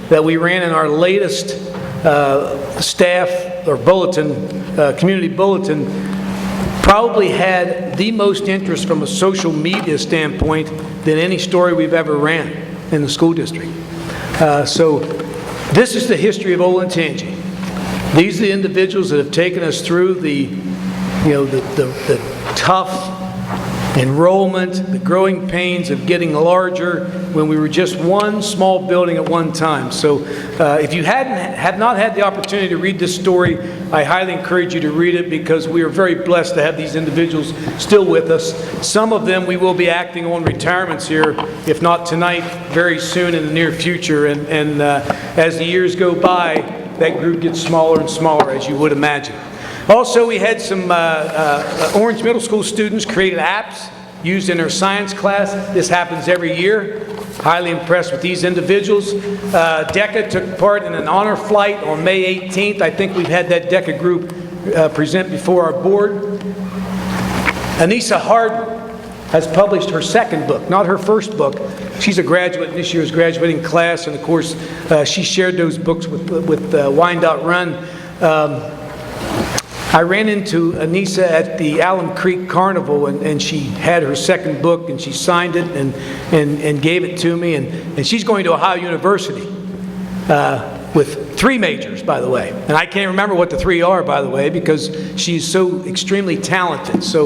that we ran in our latest staff or bulletin, community bulletin, probably had the most interest from a social media standpoint than any story we've ever ran in the school district. So this is the history of Olentangy. These are the individuals that have taken us through the tough enrollment, the growing pains of getting larger when we were just one small building at one time. So if you have not had the opportunity to read this story, I highly encourage you to read it, because we are very blessed to have these individuals still with us. Some of them we will be acting on retirements here, if not tonight, very soon in the near future. And as the years go by, that group gets smaller and smaller, as you would imagine. Also, we had some Orange Middle School students created apps used in their science class. This happens every year. Highly impressed with these individuals. DECA took part in an honor flight on May 18th. I think we've had that DECA group present before our board. Anissa Harden has published her second book, not her first book. She's a graduate in this year's graduating class, and of course, she shared those books with Wyandotte Run. I ran into Anissa at the Alum Creek Carnival, and she had her second book, and she signed it and gave it to me. And she's going to Ohio University with 3 majors, by the way. And I can't remember what the 3 are, by the way, because she's so extremely talented. So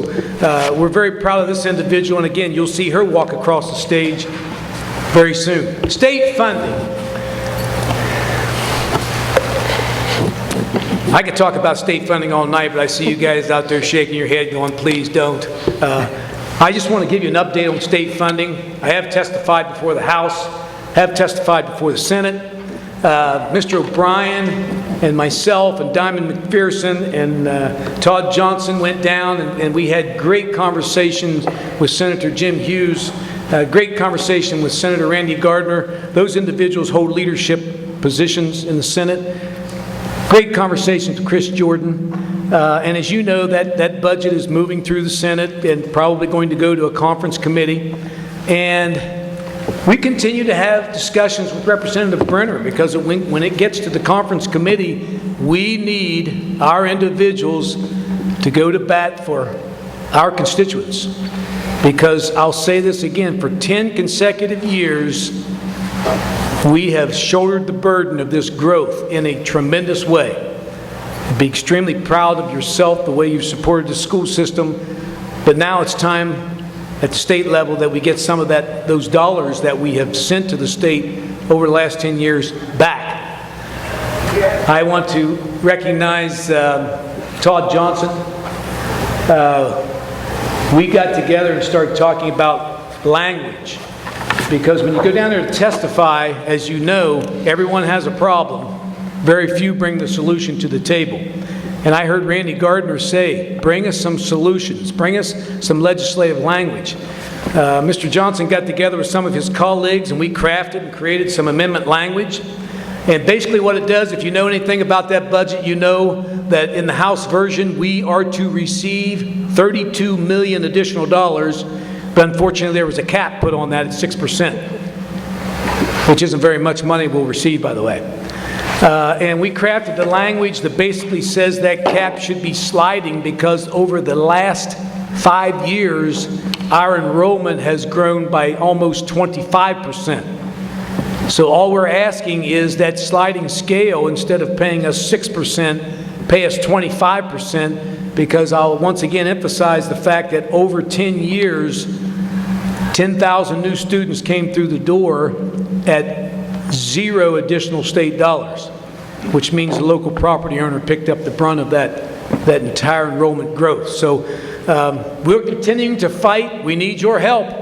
we're very proud of this individual. And again, you'll see her walk across the stage very soon. State funding. I could talk about state funding all night, but I see you guys out there shaking your head going, please don't. I just want to give you an update on state funding. I have testified before the House, have testified before the Senate. Mr. O'Brien and myself and Diamond McPherson and Todd Johnson went down, and we had great conversations with Senator Jim Hughes, great conversation with Senator Randy Gardner. Those individuals hold leadership positions in the Senate. Great conversations with Chris Jordan. And as you know, that budget is moving through the Senate and probably going to go to a conference committee. And we continue to have discussions with Representative Brenner, because when it gets to the conference committee, we need our individuals to go to bat for our constituents. Because I'll say this again, for 10 consecutive years, we have shouldered the burden of this growth in a tremendous way. Be extremely proud of yourself, the way you've supported the school system. But now it's time at the state level that we get some of those dollars that we have sent to the state over the last 10 years back. I want to recognize Todd Johnson. We got together and started talking about language. Because when you go down there to testify, as you know, everyone has a problem. Very few bring the solution to the table. And I heard Randy Gardner say, bring us some solutions, bring us some legislative language. Mr. Johnson got together with some of his colleagues, and we crafted and created some amendment language. And basically what it does, if you know anything about that budget, you know that in the House version, we are to receive $32 million additional dollars. But unfortunately, there was a cap put on that at 6%, which isn't very much money we'll receive, by the way. And we crafted the language that basically says that cap should be sliding, because over the last 5 years, our enrollment has grown by almost 25%. So all we're asking is that sliding scale, instead of paying us 6%, pay us 25%, because I'll once again emphasize the fact that over 10 years, 10,000 new students came through the door at 0 additional state dollars, which means the local property owner picked up the brunt of that entire enrollment growth. So we're continuing to fight. We need your help.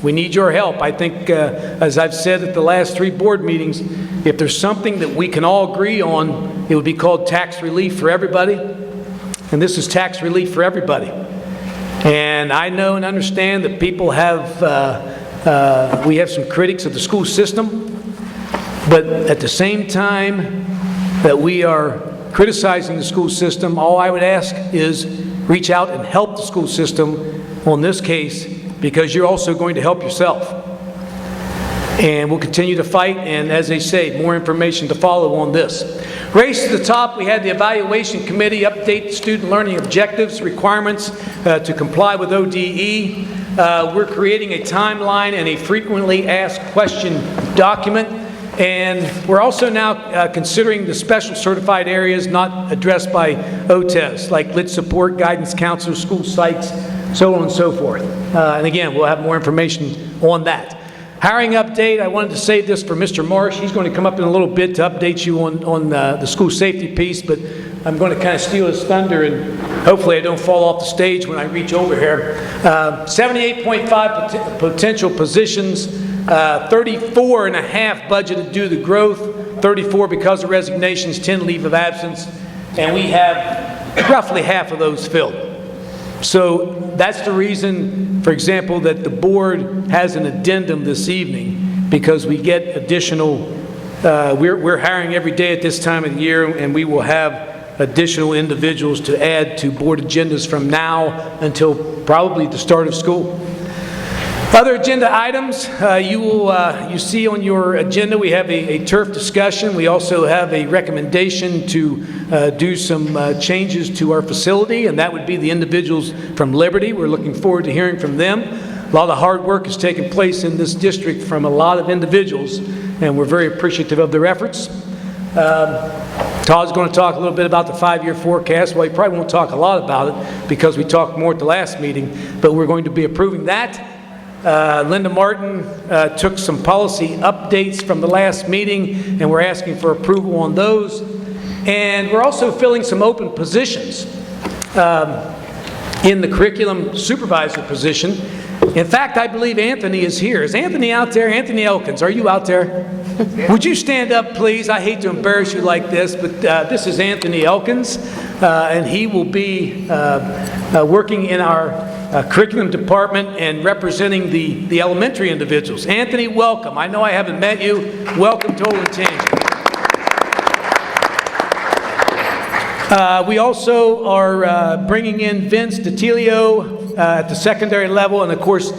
We need your help. I think, as I've said at the last 3 board meetings, if there's something that we can all agree on, it would be called tax relief for everybody. And this is tax relief for everybody. And I know and understand that people have, we have some critics of the school system, but at the same time that we are criticizing the school system, all I would ask is reach out and help the school system on this case, because you're also going to help yourself. And we'll continue to fight, and as they say, more information to follow on this. Race to the top, we had the evaluation committee update student learning objectives requirements to comply with ODE. We're creating a timeline and a frequently asked question document. And we're also now considering the special certified areas not addressed by OTES, like lit support, guidance counselors, school sites, so on and so forth. And again, we'll have more information on that. Hiring update, I wanted to save this for Mr. Marsh. He's going to come up in a little bit to update you on the school safety piece, but I'm going to kind of steal his thunder, and hopefully I don't fall off the stage when I reach over here. 78.5 potential positions, 34 and a half budgeted due to growth, 34 because of resignations, 10 leave of absence, and we have roughly half of those filled. So that's the reason, for example, that the board has an addendum this evening, because we get additional, we're hiring every day at this time of the year, and we will have additional individuals to add to board agendas from now until probably the start of school. Other agenda items, you see on your agenda, we have a turf discussion. We also have a recommendation to do some changes to our facility, and that would be the individuals from Liberty. We're looking forward to hearing from them. A lot of hard work has taken place in this district from a lot of individuals, and we're very appreciative of their efforts. Todd's going to talk a little bit about the 5-year forecast. Well, he probably won't talk a lot about it because we talked more at the last meeting, but we're going to be approving that. Linda Martin took some policy updates from the last meeting, and we're asking for approval on those. And we're also filling some open positions in the curriculum supervisor position. In fact, I believe Anthony is here. Is Anthony out there? Anthony Elkins, are you out there? Would you stand up, please? I hate to embarrass you like this, but this is Anthony Elkins, and he will be working in our curriculum department and representing the elementary individuals. Anthony, welcome. I know I haven't met you. Welcome to Olentangy. We also are bringing in Vince DiTilio at the secondary level, and of course,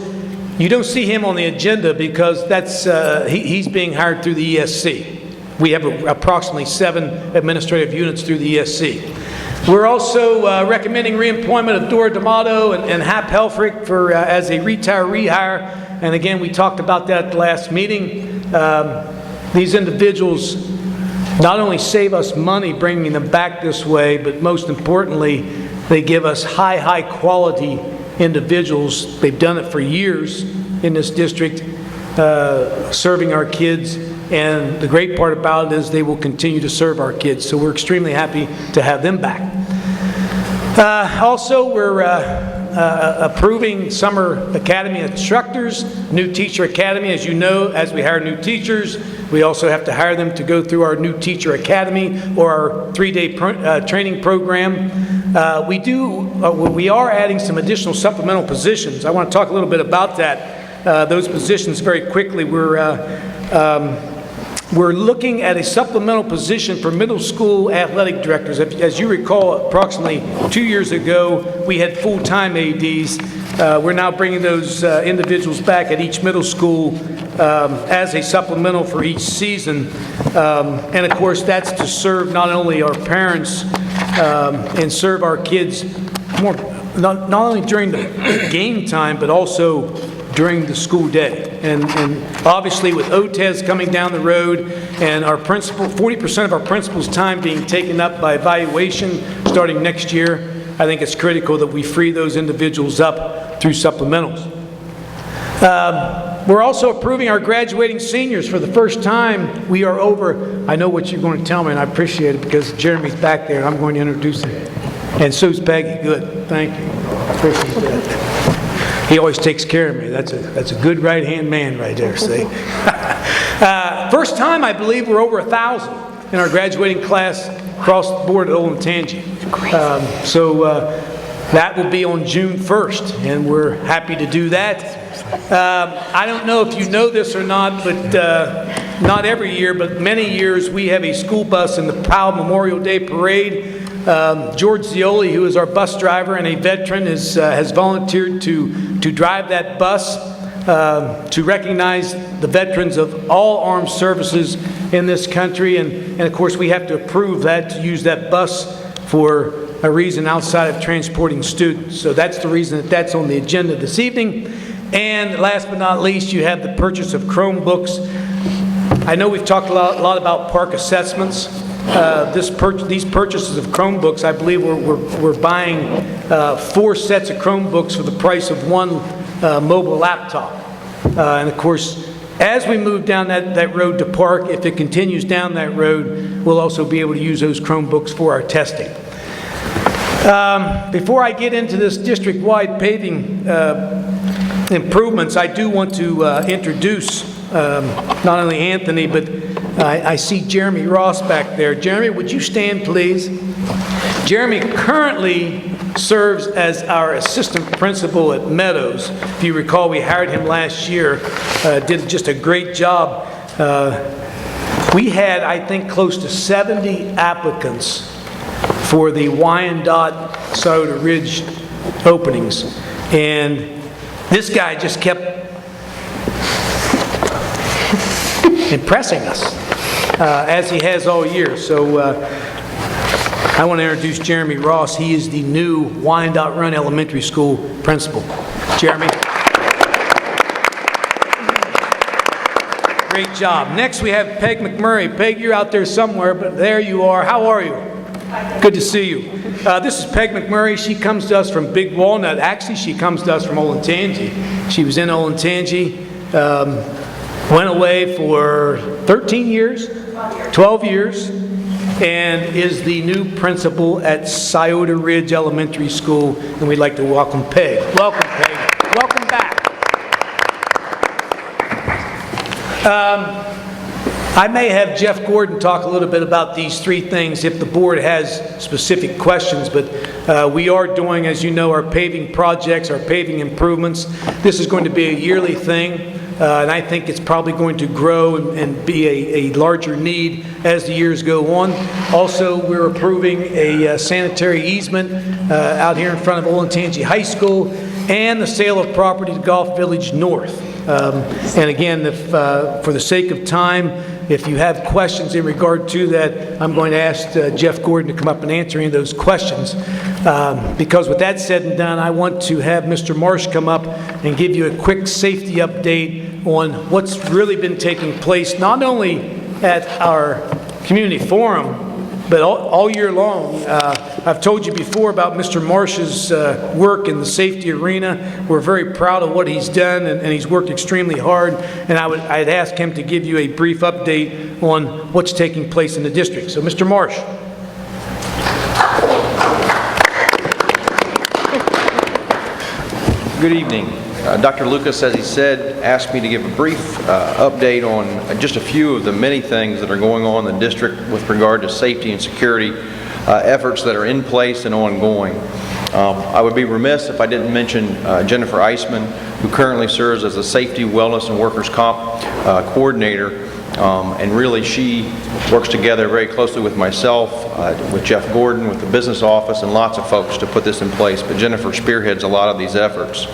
you don't see him on the agenda because that's he's being hired through the ESC. We have approximately 7 administrative units through the ESC. We're also recommending reemployment of Dora D'Amato and Hap Helfrich for as a retiree hire. And again, we talked about that at the last meeting. These individuals not only save us money bringing them back this way, but most importantly, they give us high quality individuals. They've done it for years in this district, serving our kids. And the great part about it is they will continue to serve our kids. So we're extremely happy to have them back. Also, we're approving summer academy instructors, new teacher academy. As you know, as we hire new teachers, we also have to hire them to go through our new teacher academy or our 3-day training program. We are adding some additional supplemental positions. I want to talk a little bit about that. Those positions very quickly. We're looking at a supplemental position for middle school athletic directors. As you recall, approximately 2 years ago, we had full-time ADs. We're now bringing those individuals back at each middle school as a supplemental for each season. And of course, that's to serve not only our parents and serve our kids more not only during the game time, but also during the school day. And obviously with OTES coming down the road and our principal, 40% of our principal's time being taken up by evaluation starting next year, I think it's critical that we free those individuals up through supplementals. We're also approving our graduating seniors for the first time. We are over, I know what you're going to tell me, and I appreciate it because Jeremy's back there and I'm going to introduce him. And so's Peggy. Good. Thank you. Appreciate that. He always takes care of me. That's a good right-hand man right there, see? First time, I believe, we're over 1,000 in our graduating class across the board at Olentangy. That will be on June 1st, and we're happy to do that. I don't know if you know this or not, but not every year, but many years, we have a school bus in the Powell Memorial Day Parade. George Zioli, who is our bus driver and a veteran, has volunteered to drive that bus to recognize the veterans of all armed services in this country. And of course, we have to approve that to use that bus for a reason outside of transporting students. So that's the reason that that's on the agenda this evening. And last but not least, you have the purchase of Chromebooks. I know we've talked a lot about park assessments. These purchases of Chromebooks, I believe we're buying 4 sets of Chromebooks for the price of 1 mobile laptop. And of course, as we move down that road to park, if it continues down that road, we'll also be able to use those Chromebooks for our testing. Before I get into this district-wide paving improvements, I do want to introduce not only Anthony, but I see Jeremy Ross back there. Jeremy, would you stand, please? Jeremy currently serves as our assistant principal at Meadows. If you recall, we hired him last year, did just a great job. We had, I think, close to 70 applicants for the Wyandotte Scioto Ridge openings. And this guy just kept impressing us, as he has all year. So I want to introduce Jeremy Ross. He is the new Wyandotte Run Elementary School principal. Jeremy. Great job. Next we have Peg McMurray. Peg, you're out there somewhere, but there you are. How are you? Good to see you. This is Peg McMurray. She comes to us from Big Walnut. Actually, she comes to us from Olentangy. She was in Olentangy, went away for 13 years, 12 years, and is the new principal at Scioto Ridge Elementary School. And we'd like to welcome Peg. Welcome, Peg. Welcome back. I may have Jeff Gordon talk a little bit about these 3 things if the board has specific questions, but we are doing, as you know, our paving projects, our paving improvements. This is going to be a yearly thing, and I think it's probably going to grow and be a larger need as the years go on. Also, we're approving a sanitary easement out here in front of Olentangy High School and the sale of property to Golf Village North. And again, for the sake of time, if you have questions in regard to that, I'm going to ask Jeff Gordon to come up and answer any of those questions. Because with that said and done, I want to have Mr. Marsh come up and give you a quick safety update on what's really been taking place, not only at our community forum, but all year long. I've told you before about Mr. Marsh's work in the safety arena. We're very proud of what he's done, and he's worked extremely hard. And I'd ask him to give you a brief update on what's taking place in the district. So, Mr. Marsh. Good evening. Dr. Lucas, as he said, asked me to give a brief update on just a few of the many things that are going on in the district with regard to safety and security efforts that are in place and ongoing. I would be remiss if I didn't mention Jennifer Eisman, who currently serves as a Safety, Wellness, and Workers' Comp Coordinator. And really she works together very closely with myself, with Jeff Gordon, with the business office, and lots of folks to put this in place. But Jennifer spearheads a lot of these efforts.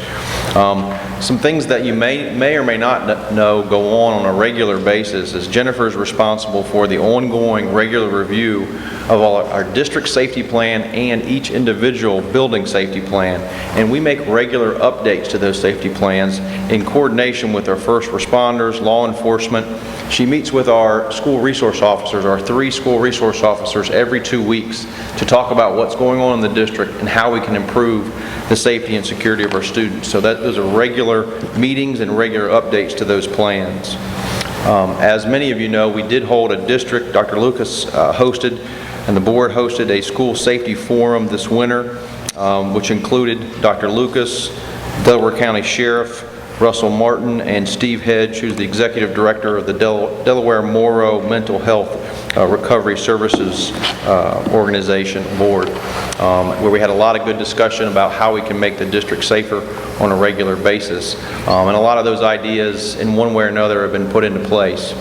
Some things that you may or may not know go on a regular basis is Jennifer is responsible for the ongoing regular review of all our district safety plan and each individual building safety plan. And we make regular updates to those safety plans in coordination with our first responders, law enforcement. She meets with our school resource officers, our 3 school resource officers, every 2 weeks to talk about what's going on in the district and how we can improve the safety and security of our students. So those are regular meetings and regular updates to those plans. As many of you know, we did hold a district, Dr. Lucas hosted, and the board hosted a school safety forum this winter, which included Dr. Lucas, Delaware County Sheriff, Russell Martin, and Steve Hedge, who's the Executive Director of the Delaware Morrow Mental Health Recovery Services Organization Board, where we had a lot of good discussion about how we can make the district safer on a regular basis. And a lot of those ideas, in one way or another, have been put into place.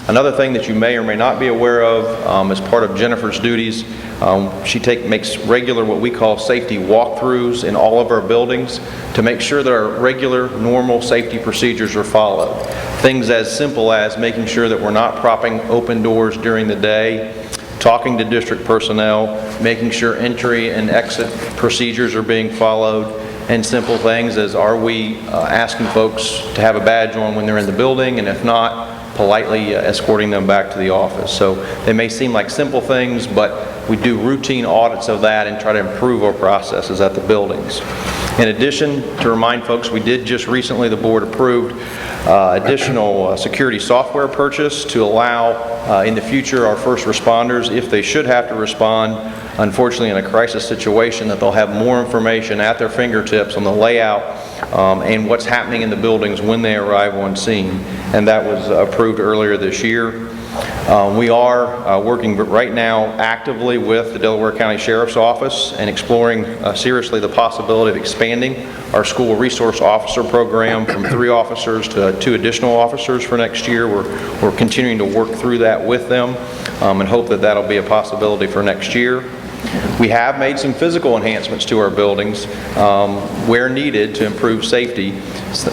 Another thing that you may or may not be aware of, as part of Jennifer's duties, she makes regular what we call safety walkthroughs in all of our buildings to make sure that our regular, normal safety procedures are followed. Things as simple as making sure that we're not propping open doors during the day, talking to district personnel, making sure entry and exit procedures are being followed, and simple things as are we asking folks to have a badge on when they're in the building, and if not, politely escorting them back to the office. So they may seem like simple things, but we do routine audits of that and try to improve our processes at the buildings. In addition, to remind folks, we did just recently, the board approved additional security software purchase to allow in the future our first responders, if they should have to respond, unfortunately in a crisis situation, that they'll have more information at their fingertips on the layout and what's happening in the buildings when they arrive on scene. And that was approved earlier this year. We are working right now actively with the Delaware County Sheriff's Office and exploring seriously the possibility of expanding our school resource officer program from 3 officers to 2 additional officers for next year. We're continuing to work through that with them and hope that that'll be a possibility for next year. We have made some physical enhancements to our buildings where needed to improve safety.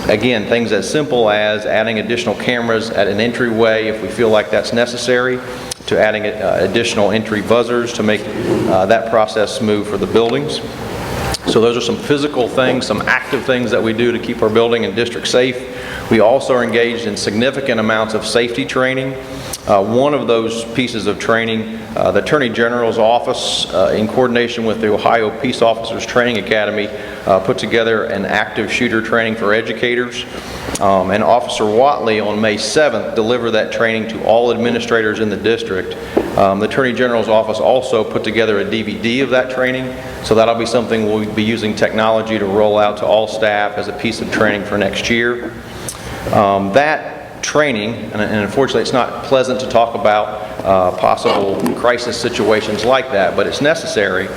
Again, things as simple as adding additional cameras at an entryway if we feel like that's necessary, to adding additional entry buzzers to make that process smooth for the buildings. So those are some physical things, some active things that we do to keep our building and district safe. We also are engaged in significant amounts of safety training. One of those pieces of training, the Attorney General's office, in coordination with the Ohio Peace Officers Training Academy, put together an active shooter training for educators. And Officer Watley on May 7th delivered that training to all administrators in the district. The Attorney General's office also put together a DVD of that training, so that'll be something we'll be using technology to roll out to all staff as a piece of training for next year. That training, and unfortunately it's not pleasant to talk about possible crisis situations like that, but it's necessary.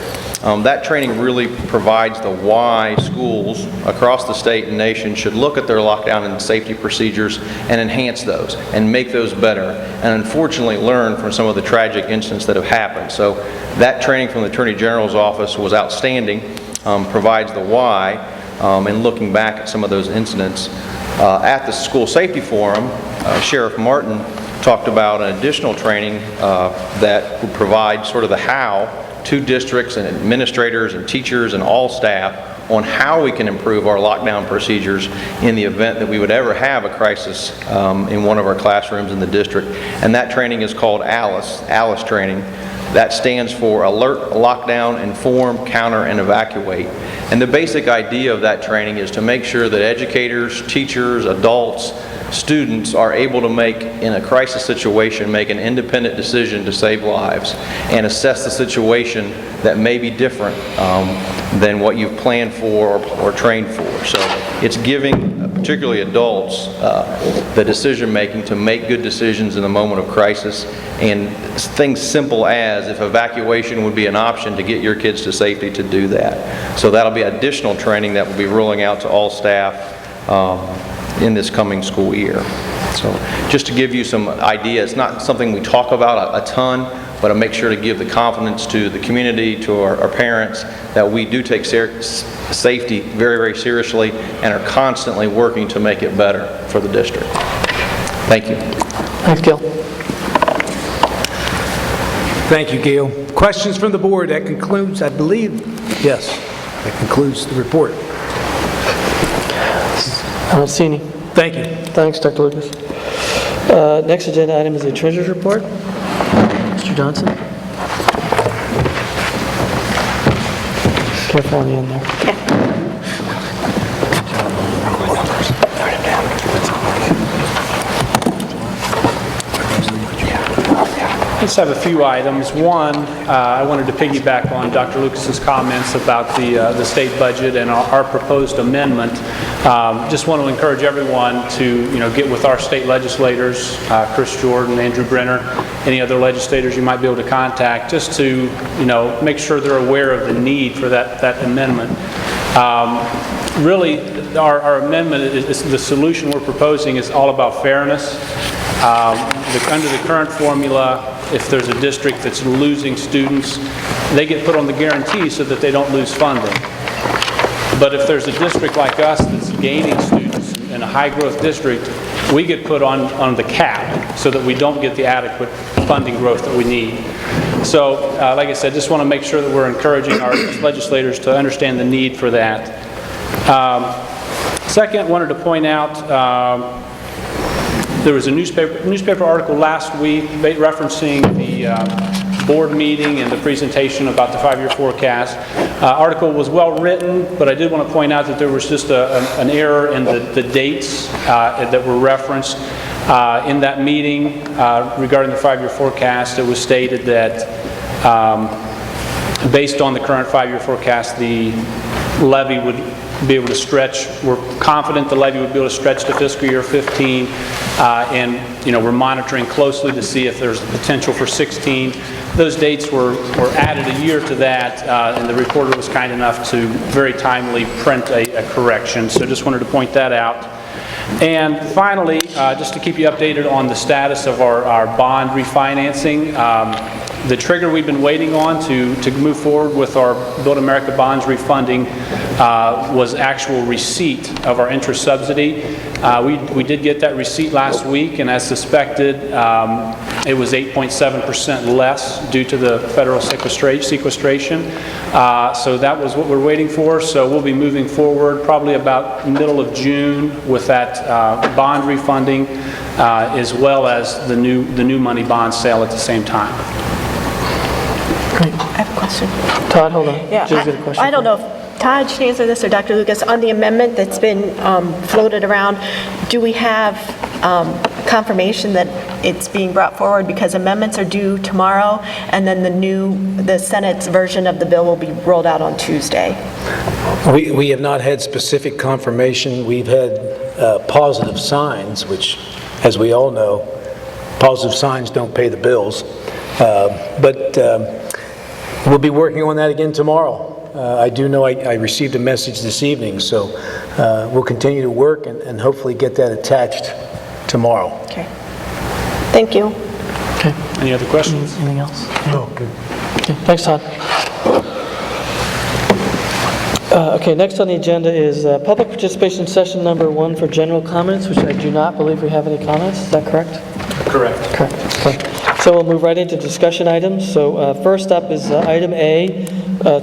That training really provides the why schools across the state and nation should look at their lockdown and safety procedures and enhance those and make those better, and unfortunately learn from some of the tragic incidents that have happened. So that training from the Attorney General's office was outstanding, provides the why, and looking back at some of those incidents. At the school safety forum, Sheriff Martin talked about an additional training that would provide sort of the how to districts and administrators and teachers and all staff on how we can improve our lockdown procedures in the event that we would ever have a crisis in one of our classrooms in the district. And that training is called ALICE training. That stands for Alert, Lockdown, Inform, Counter, and Evacuate. And the basic idea of that training is to make sure that educators, teachers, adults, students are able to make, in a crisis situation, make an independent decision to save lives and assess the situation that may be different than what you've planned for or trained for. So it's giving particularly adults the decision making to make good decisions in the moment of crisis, and things simple as if evacuation would be an option to get your kids to safety, to do that. So that'll be additional training that will be rolling out to all staff in this coming school year. So just to give you some idea, it's not something we talk about a ton, but I make sure to give the confidence to the community, to our parents, that we do take safety very, very seriously and are constantly working to make it better for the district. Thank you. Thanks, Gil. Thank you, Gail. Questions from the board? That concludes, I believe, yes, that concludes the report. I don't see any. Thank you. Thanks, Dr. Lucas. Next agenda item is the treasurer's report. Mr. Johnson. Careful on the end there. I just have a few items. One, I wanted to piggyback on Dr. Lucas's comments about the state budget and our proposed amendment. Just want to encourage everyone to, get with our state legislators, Chris Jordan, Andrew Brenner, any other legislators you might be able to contact, just to, make sure they're aware of the need for that amendment. Really, our amendment is the solution we're proposing is all about fairness. Under the current formula, if there's a district that's losing students, they get put on the guarantee so that they don't lose funding. But if there's a district like us that's gaining students in a high-growth district, we get put on the cap so that we don't get the adequate funding growth that we need. So, like I said, just want to make sure that we're encouraging our legislators to understand the need for that. Second, wanted to point out there was a newspaper article last week referencing the board meeting and the presentation about the 5-year forecast. Article was well written, but I did want to point out that there was just an error in the dates that were referenced in that meeting regarding the 5-year forecast. It was stated that based on the current 5-year forecast, the levy would be able to stretch. We're confident the levy would be able to stretch to fiscal year 15, and we're monitoring closely to see if there's potential for 16. Those dates were added a year to that, and the reporter was kind enough to very timely print a correction. So just wanted to point that out. And finally, just to keep you updated on the status of our bond refinancing, the trigger we've been waiting on to move forward with our Build America bonds refunding was actual receipt of our interest subsidy. We did get that receipt last week, and as suspected, it was 8.7% less due to the federal sequestration. So that was what we're waiting for. So we'll be moving forward probably about middle of June with that bond refunding, as well as the new money bond sale at the same time. Great. I have a question. Todd, hold on. Yeah, Jill's got a question. I don't know if Todd should answer this or Dr. Lucas. On the amendment that's been floated around, do we have confirmation that it's being brought forward? Because amendments are due tomorrow, and then the Senate's version of the bill will be rolled out on Tuesday. We have not had specific confirmation. We've had positive signs, which, as we all know, positive signs don't pay the bills. But we'll be working on that again tomorrow. I do know I received a message this evening, so we'll continue to work and hopefully get that attached tomorrow. Okay. Thank you. Okay. Any other questions? Anything else? Oh, good. Okay, thanks, Todd. Okay, next on the agenda is public participation session number 1 for general comments, which I do not believe we have any comments. Is that correct? Correct. Correct. Okay. So we'll move right into discussion items. So first up is item A,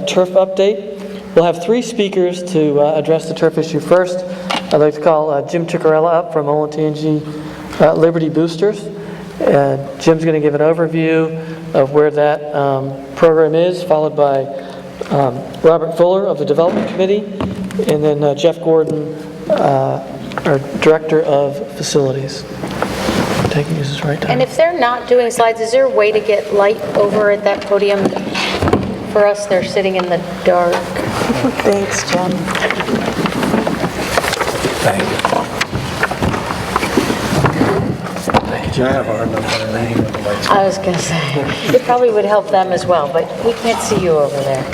turf update. We'll have 3 speakers to address the turf issue first. I'd like to call Jim Ciccarella up from Olentangy Liberty Boosters. Jim's going to give an overview of where that program is, followed by Robert Fuller of the Development Committee, and then Jeff Gordon, our Director of Facilities. Taking this right time. And if they're not doing slides, is there a way to get light over at that podium? For us, they're sitting in the dark. Thanks, Jim. Thank you. I have our number and name of the lights. I was going to say, it probably would help them as well, but we can't see you over there.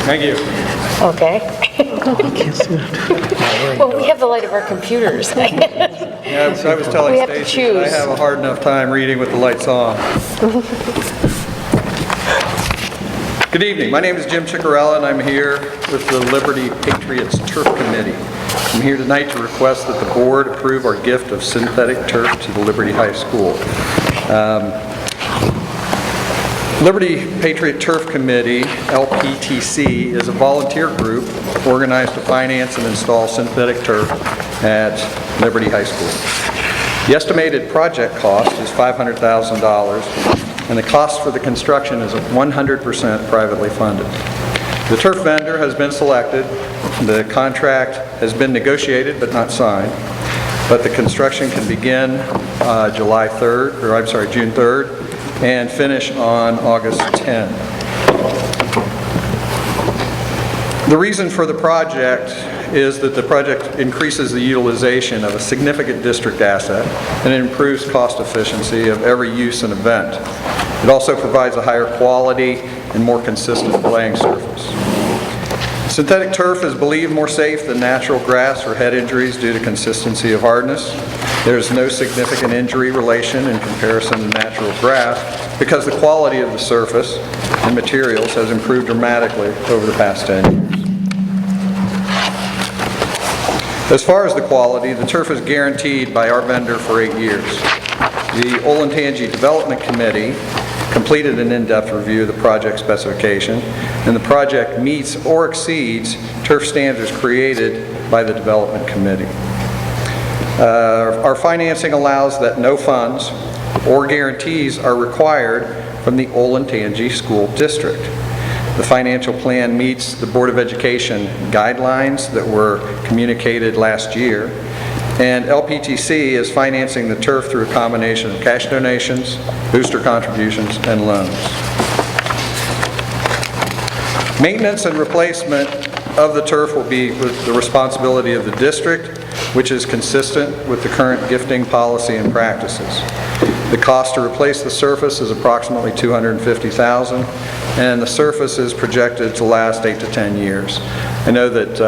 Thank you. Okay. Well, we have the light of our computers. Yeah, I was telling We have to Stacy that I choose. have a hard enough time reading with the lights on. Good evening. My name is Jim Ciccarella, and I'm here with the Liberty Patriots Turf Committee. I'm here tonight to request that the board approve our gift of synthetic turf to the Liberty High School. Liberty Patriot Turf Committee, LPTC, is a volunteer group organized to finance and install synthetic turf at Liberty High School. The estimated project cost is $500,000, and the cost for the construction is 100% privately funded. The turf vendor has been selected, the contract has been negotiated but not signed, but the construction can begin June 3rd, and finish on August 10. The reason for the project is that the project increases the utilization of a significant district asset and it improves cost efficiency of every use and event. It also provides a higher quality and more consistent playing surface. Synthetic turf is believed more safe than natural grass for head injuries due to consistency of hardness. There is no significant injury relation in comparison to natural grass because the quality of the surface and materials has improved dramatically over the past 10 years. As far as the quality, the turf is guaranteed by our vendor for 8 years. The Olentangy Development Committee completed an in-depth review of the project specification, and the project meets or exceeds turf standards created by the Development Committee. Our financing allows that no funds or guarantees are required from the Olentangy School District. The financial plan meets the Board of Education guidelines that were communicated last year, and LPTC is financing the turf through a combination of cash donations, booster contributions, and loans. Maintenance and replacement of the turf will be the responsibility of the district, which is consistent with the current gifting policy and practices. The cost to replace the surface is approximately $250,000, and the surface is projected to last 8 to 10 years. I know that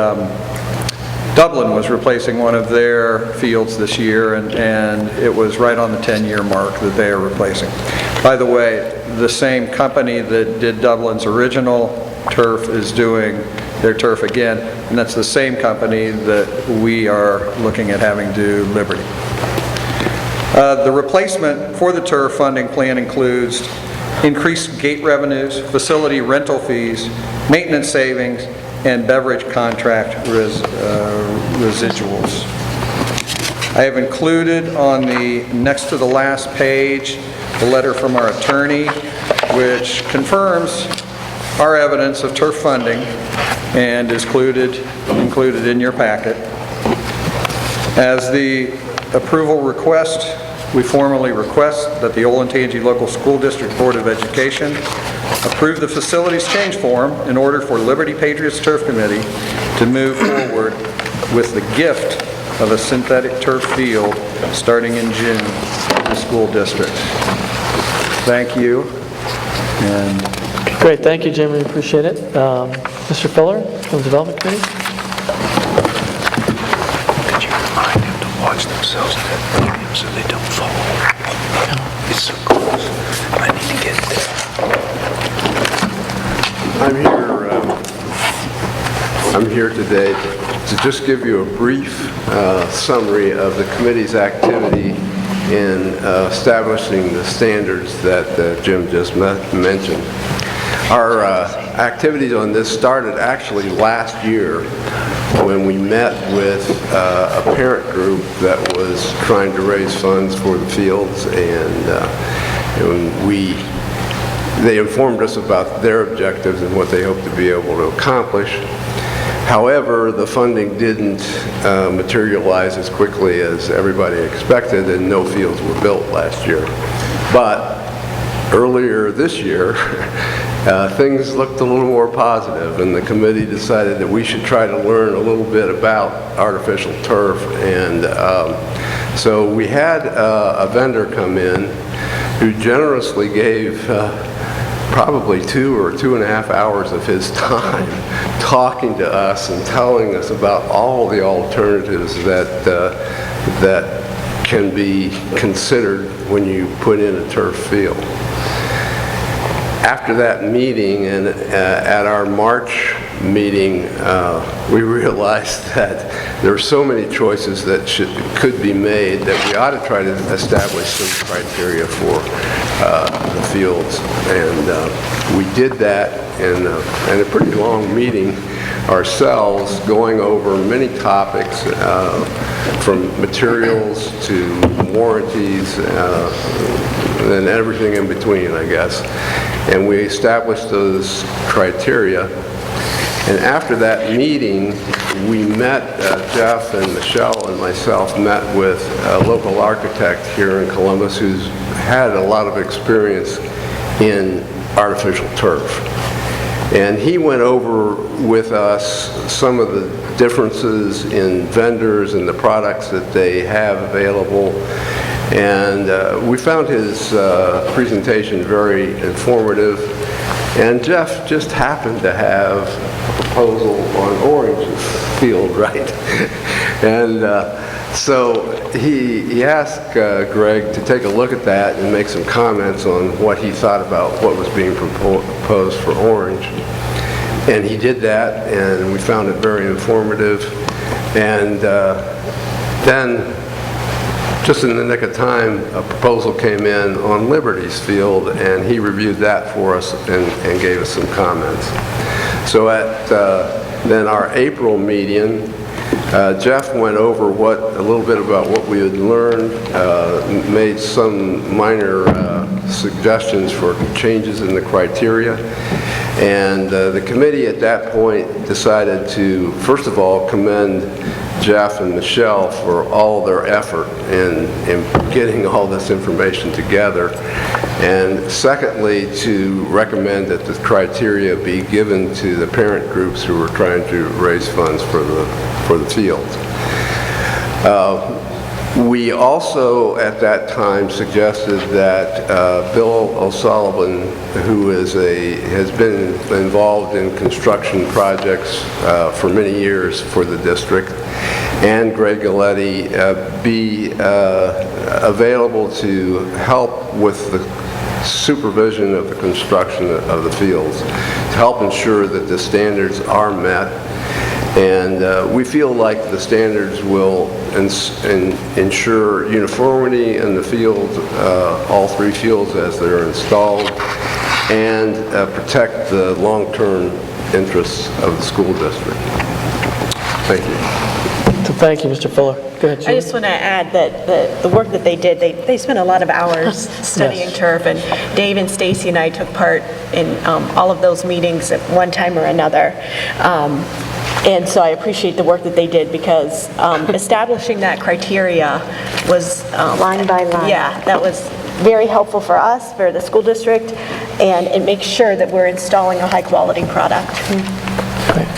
Dublin was replacing one of their fields this year, and it was right on the 10-year mark that they are replacing. By the way, the same company that did Dublin's original turf is doing their turf again, and that's the same company that we are looking at having do Liberty. The replacement for the turf funding plan includes increased gate revenues, facility rental fees, maintenance savings, and beverage contract residuals. I have included on the next to the last page the letter from our attorney, which confirms our evidence of turf funding and is included in your packet. As the approval request, we formally request that the Olentangy Local School District Board of Education approve the facilities change form in order for Liberty Patriots Turf Committee to move forward with the gift of a synthetic turf field starting in June to the school district. Thank you. And Great, thank you, Jim, we appreciate it. Mr. Filler from the Development Committee. Could you remind them to watch themselves at that podium so they don't fall? It's so close. I need to get there. I'm here today to just give you a brief summary of the committee's activity in establishing the standards that Jim just mentioned. Our activities on this started actually last year when we met with a parent group that was trying to raise funds for the fields, and they informed us about their objectives and what they hope to be able to accomplish. However, the funding didn't materialize as quickly as everybody expected, and no fields were built last year. But earlier this year, things looked a little more positive, and the committee decided that we should try to learn a little bit about artificial turf. And so we had a vendor come in who generously gave probably 2 or 2.5 hours of his time talking to us and telling us about all the alternatives that can be considered when you put in a turf field. After that meeting and at our March meeting, we realized that there were so many choices that could be made that we ought to try to establish some criteria for the fields. And we did that in a pretty long meeting ourselves, going over many topics from materials to warranties and everything in between, I guess. And we established those criteria. And after that meeting, we met, Jeff and Michelle and myself met with a local architect here in Columbus who's had a lot of experience in artificial turf. And he went over with us some of the differences in vendors and the products that they have available. And we found his presentation very informative. And Jeff just happened to have a proposal on Orange's field, right? And so he asked Greg to take a look at that and make some comments on what he thought about what was being proposed for Orange. And he did that, and we found it very informative. And then, just in the nick of time, a proposal came in on Liberty's field, and he reviewed that for us and gave us some comments. So at then our April meeting, Jeff went over a little bit about what we had learned, made some minor suggestions for changes in the criteria. And the committee at that point decided to, first of all, commend Jeff and Michelle for all their effort in getting all this information together. And secondly, to recommend that the criteria be given to the parent groups who were trying to raise funds for the field. We also, at that time, suggested that Bill O'Sullivan, who has been involved in construction projects for many years for the district, and Greg Galletti be available to help with the supervision of the construction of the fields, to help ensure that the standards are met. And we feel like the standards will ensure uniformity in the fields, all 3 fields as they're installed, and protect the long-term interests of the school district. Thank you. So thank you, Mr. Fuller. Go ahead, Julie. I just want to add that the work that they did, they spent a lot of hours studying turf, and Dave and Stacy and I took part in all of those meetings at one time or another. And so I appreciate the work that they did, because establishing that criteria was Line by line. Yeah, that was very helpful for us, for the school district, and it makes sure that we're installing a high-quality product. Great.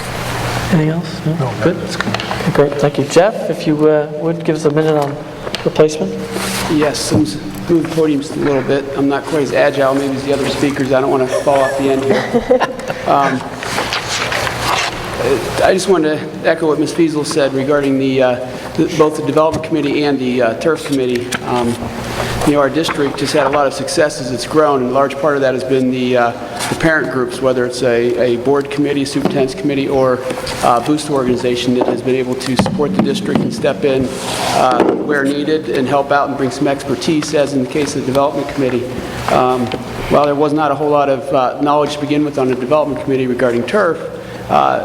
Anything else? No? Good? Okay, great, thank you. Jeff, if you would give us a minute on replacement? Yes, move the podiums a little bit. I'm not quite as agile maybe as the other speakers. I don't want to fall off the end here. I just wanted to echo what Ms. Feasel said regarding both the Development Committee and the Turf Committee. Our district has had a lot of success as it's grown, and a large part of that has been the parent groups, whether it's a board committee, superintendent's committee, or booster organization that has been able to support the district and step in where needed and help out and bring some expertise, as in the case of the Development Committee. While there was not a whole lot of knowledge to begin with on the Development Committee regarding turf,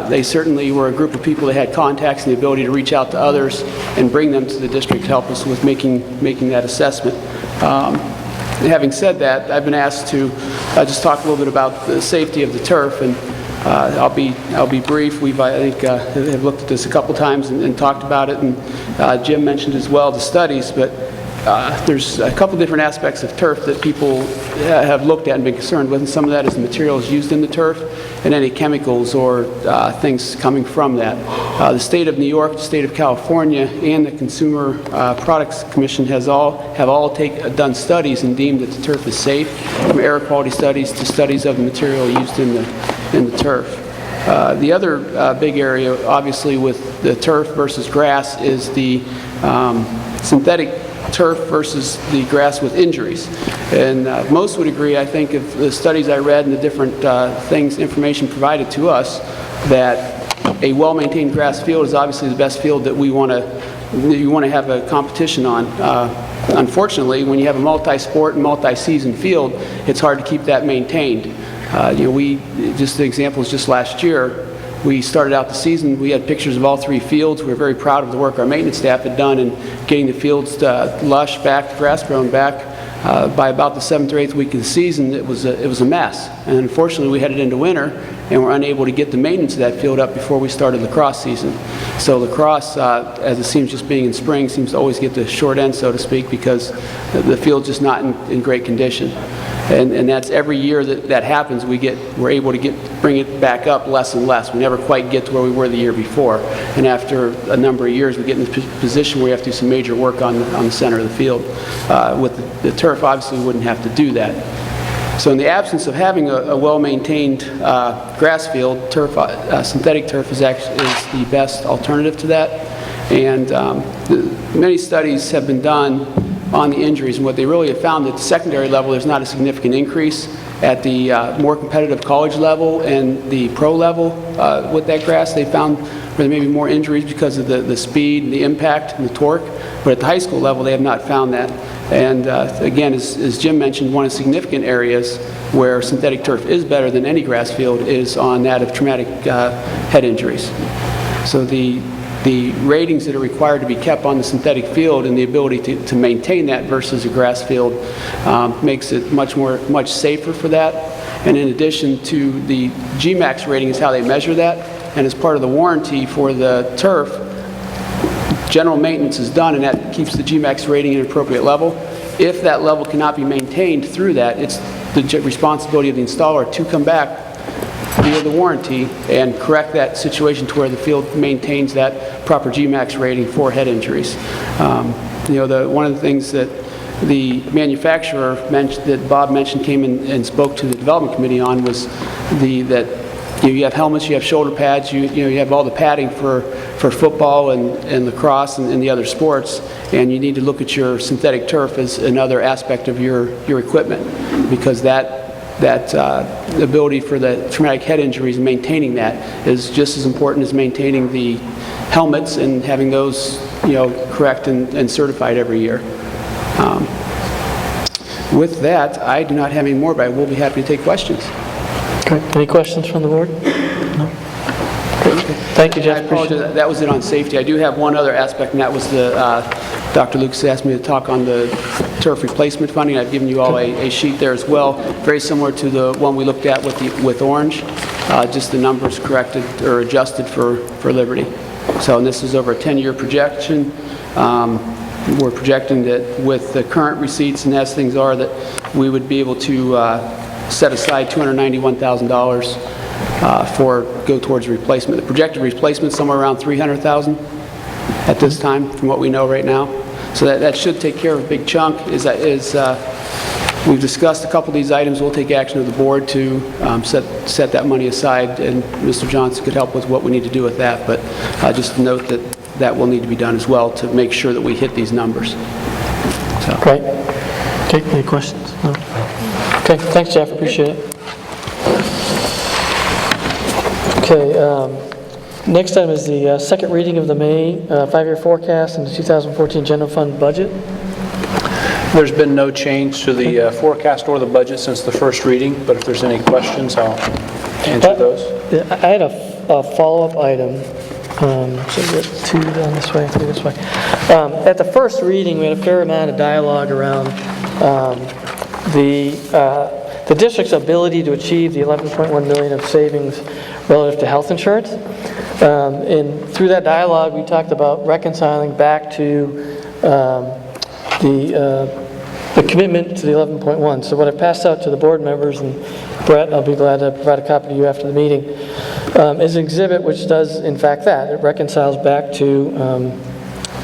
they certainly were a group of people that had contacts and the ability to reach out to others and bring them to the district to help us with making that assessment. Having said that, I've been asked to just talk a little bit about the safety of the turf, and I'll be brief. We've, I think, have looked at this a couple times and talked about it, and Jim mentioned as well the studies, but there's a couple different aspects of turf that people have looked at and been concerned with, and some of that is the materials used in the turf. and any chemicals or things coming from that. The state of New York, the state of California, and the Consumer Products Commission have all done studies and deemed that the turf is safe, from air quality studies to studies of the material used in the turf. The other big area, obviously, with the turf versus grass is the synthetic turf versus the grass with injuries. And most would agree, I think, of the studies I read and the different information provided to us, that a well-maintained grass field is obviously the best field that you want to have a competition on. Unfortunately, when you have a multi-sport and multi-season field, it's hard to keep that maintained. Just the example is just last year, we started out the season, we had pictures of all 3 fields. We were very proud of the work our maintenance staff had done in getting the fields lush back, grass grown back. By about the 7th or 8th week of the season, it was a mess. And unfortunately, we headed into winter and were unable to get the maintenance of that field up before we started lacrosse season. So lacrosse, as it seems just being in spring, seems to always get the short end, so to speak, because the field's just not in great condition. And that's every year that happens, we're able to bring it back up less and less. We never quite get to where we were the year before. And after a number of years, we get in the position where we have to do some major work on the center of the field. With the turf, obviously, we wouldn't have to do that. So in the absence of having a well-maintained grass field, synthetic turf is the best alternative to that. And many studies have been done on the injuries, and what they really have found at the secondary level, there's not a significant increase. At the more competitive college level and the pro level with that grass, they found where there may be more injuries because of the speed, the impact, and the torque. But at the high school level, they have not found that. And again, as Jim mentioned, one of the significant areas where synthetic turf is better than any grass field is on that of traumatic head injuries. So the ratings that are required to be kept on the synthetic field and the ability to maintain that versus a grass field makes it much safer for that. And in addition to the GMAX rating is how they measure that, and as part of the warranty for the turf, general maintenance is done, and that keeps the GMAX rating at an appropriate level. If that level cannot be maintained through that, it's the responsibility of the installer to come back via the warranty and correct that situation to where the field maintains that proper GMAX rating for head injuries. One of the things that the manufacturer mentioned, that Bob mentioned, came in and spoke to the development committee on, was that you have helmets, you have shoulder pads, you have all the padding for football and lacrosse and the other sports, and you need to look at your synthetic turf as another aspect of your equipment, because that ability for the traumatic head injuries, maintaining that is just as important as maintaining the helmets and having those correct and certified every year. With that, I do not have any more, but I will be happy to take questions. Okay. Any questions from the board? No? Great. Thank you, Jeff. I apologize. That was it on safety. I do have one other aspect, and that was Dr. Lucas asked me to talk on the turf replacement funding. I've given you all a sheet there as well, very similar to the one we looked at with Orange, just the numbers corrected or adjusted for Liberty. So, and this is over a 10-year projection. We're projecting that with the current receipts and as things are, that we would be able to set aside $291,000 go towards replacement. The projected replacement is somewhere around $300,000 at this time, from what we know right now. So that should take care of a big chunk. We've discussed a couple of these items. We'll take action of the board to set that money aside, and Mr. Johnson could help with what we need to do with that. But just to note that will need to be done as well to make sure that we hit these numbers. So. Great. Okay, any questions? No? Okay, thanks, Jeff. Appreciate it. Okay, next item is the second reading of the May 5-year forecast and the 2014 general fund budget. There's been no change to the forecast or the budget since the first reading, but if there's any questions, I'll answer those. I had a follow-up item. So we get two down this way, three this way. At the first reading, we had a fair amount of dialogue around the district's ability to achieve the $11.1 million of savings relative to health insurance. And through that dialogue, we talked about reconciling back to the the commitment to the 11.1. So what I passed out to the board members, and Brett, I'll be glad to provide a copy to you after the meeting, is an exhibit which does, in fact, that. It reconciles back to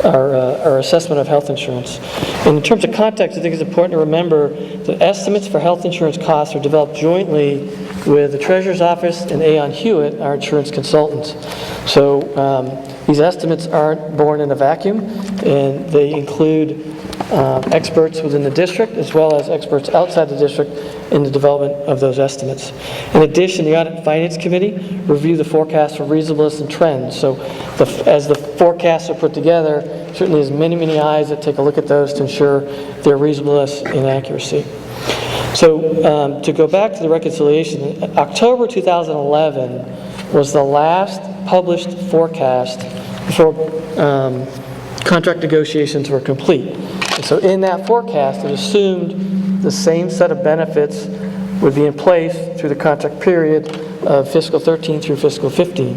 our assessment of health insurance. And in terms of context, I think it's important to remember that estimates for health insurance costs are developed jointly with the Treasurer's Office and Aon Hewitt, our insurance consultants. So these estimates aren't born in a vacuum, and they include experts within the district as well as experts outside the district in the development of those estimates. In addition, the Audit and Finance Committee review the forecast for reasonableness and trends. So as the forecasts are put together, certainly there's many eyes that take a look at those to ensure their reasonableness and accuracy. So to go back to the reconciliation, October 2011 was the last published forecast before contract negotiations were complete. And so in that forecast, it assumed the same set of benefits would be in place through the contract period of fiscal 13 through fiscal 15.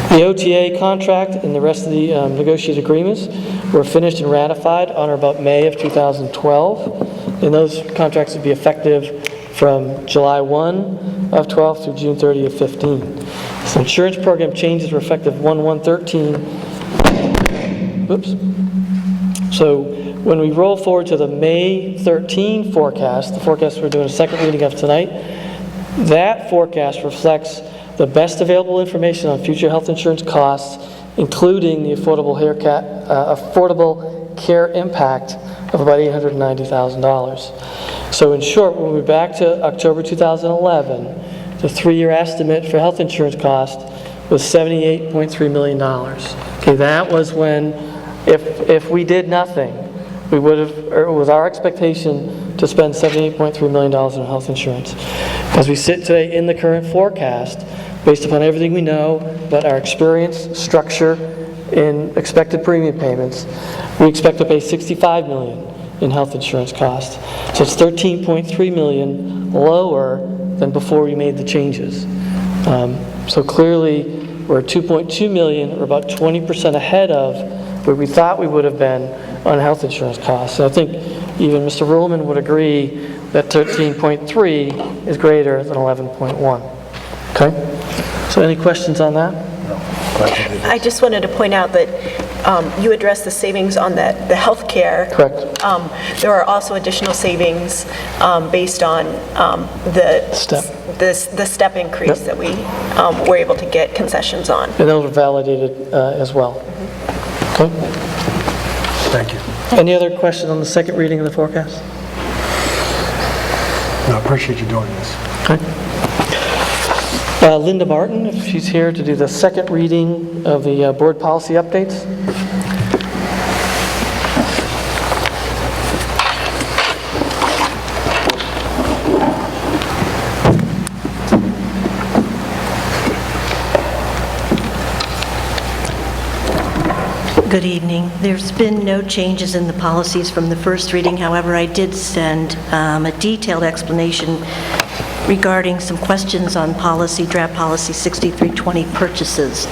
The OTA contract and the rest of the negotiated agreements were finished and ratified on or about May of 2012, and those contracts would be effective from July 1 of 12 through June 30 of 15. So insurance program changes were effective 1/1/13. Oops. So when we roll forward to the May 13 forecast, the forecast we're doing a second reading of tonight, that forecast reflects the best available information on future health insurance costs, including the affordable care impact of about $890,000. So in short, when we're back to October 2011, the 3-year estimate for health insurance cost was $78.3 million. Okay, that was when, if we did nothing, we would have, or it was our expectation to spend $78.3 million on health insurance. As we sit today in the current forecast, based upon everything we know about our experience, structure, and expected premium payments, we expect to pay $65 million in health insurance costs. So it's $13.3 million lower than before we made the changes. So clearly, we're at $2.2 million, or about 20% ahead of where we thought we would have been on health insurance costs. So I think even Mr. Ruhlman would agree that 13.3 is greater than 11.1. Okay? So any questions on that? I just wanted to point out that you addressed the savings on the health care. Correct. There are also additional savings based on the step increase that we were able to get concessions on. And those were validated as well. Okay. Thank you. Any other questions on the second reading of the forecast? No, I appreciate you doing this. Okay. Linda Martin, if she's here to do the second reading of the board policy updates. Good evening. There's been no changes in the policies from the first reading. However, I did send a detailed explanation regarding some questions on draft policy 6320 purchases.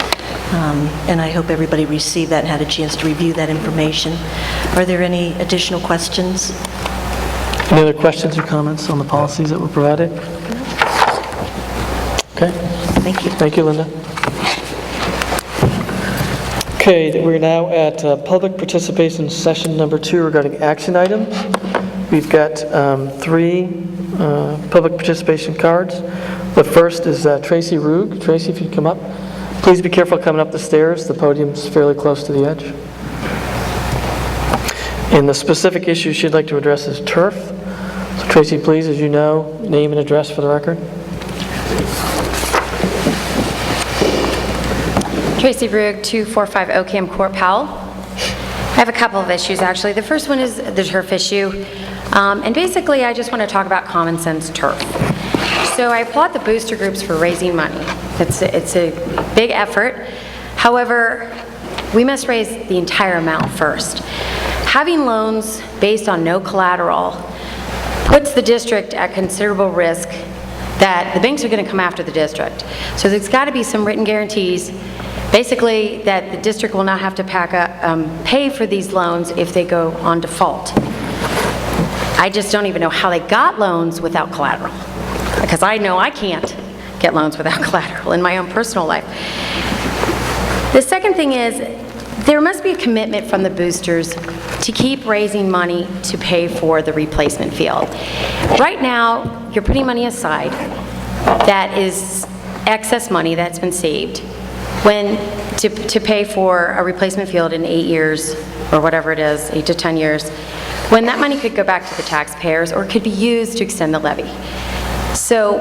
And I hope everybody received that and had a chance to review that information. Are there any additional questions? Any other questions or comments on the policies that were provided? Okay. Thank you. Thank you, Linda. Okay, we're now at public participation session number 2 regarding action items. We've got 3 public participation cards. The first is Tracy Ruge. Tracy, if you'd come up. Please be careful coming up the stairs. The podium's fairly close to the edge. And the specific issue she'd like to address is turf. So Tracy, please, as you know, name and address for the record. Tracy Ruge, 245 Ocam Court, Powell. I have a couple of issues, actually. The first one is the turf issue. And basically, I just want to talk about common sense turf. So I applaud the booster groups for raising money. It's a big effort. However, we must raise the entire amount first. Having loans based on no collateral puts the district at considerable risk that the banks are going to come after the district. So there's got to be some written guarantees, basically that the district will not have to pay for these loans if they go on default. I just don't even know how they got loans without collateral, because I know I can't get loans without collateral in my own personal life. The second thing is, there must be a commitment from the boosters to keep raising money to pay for the replacement field. Right now, you're putting money aside that is excess money that's been saved to pay for a replacement field in 8 years, or whatever it is, 8 to 10 years, when that money could go back to the taxpayers or could be used to extend the levy. So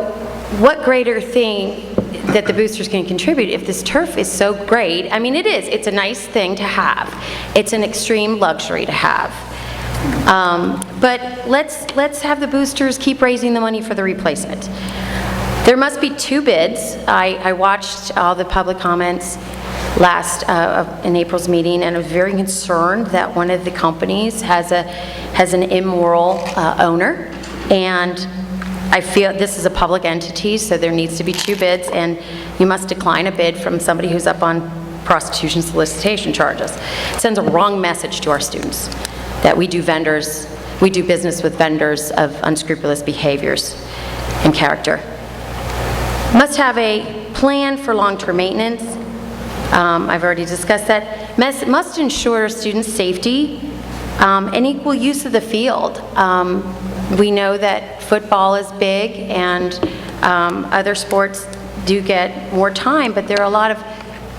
what greater thing that the boosters can contribute if this turf is so great? I mean, it is. It's a nice thing to have. It's an extreme luxury to have. But let's have the boosters keep raising the money for the replacement. There must be 2 bids. I watched all the public comments in April's meeting, and I was very concerned that one of the companies has an immoral owner, and I feel this is a public entity, so there needs to be 2 bids, and you must decline a bid from somebody who's up on prostitution solicitation charges. It sends a wrong message to our students that we do business with vendors of unscrupulous behaviors and character. Must have a plan for long-term maintenance. I've already discussed that. Must ensure student safety and equal use of the field. We know that football is big, and other sports do get more time, but there are a lot of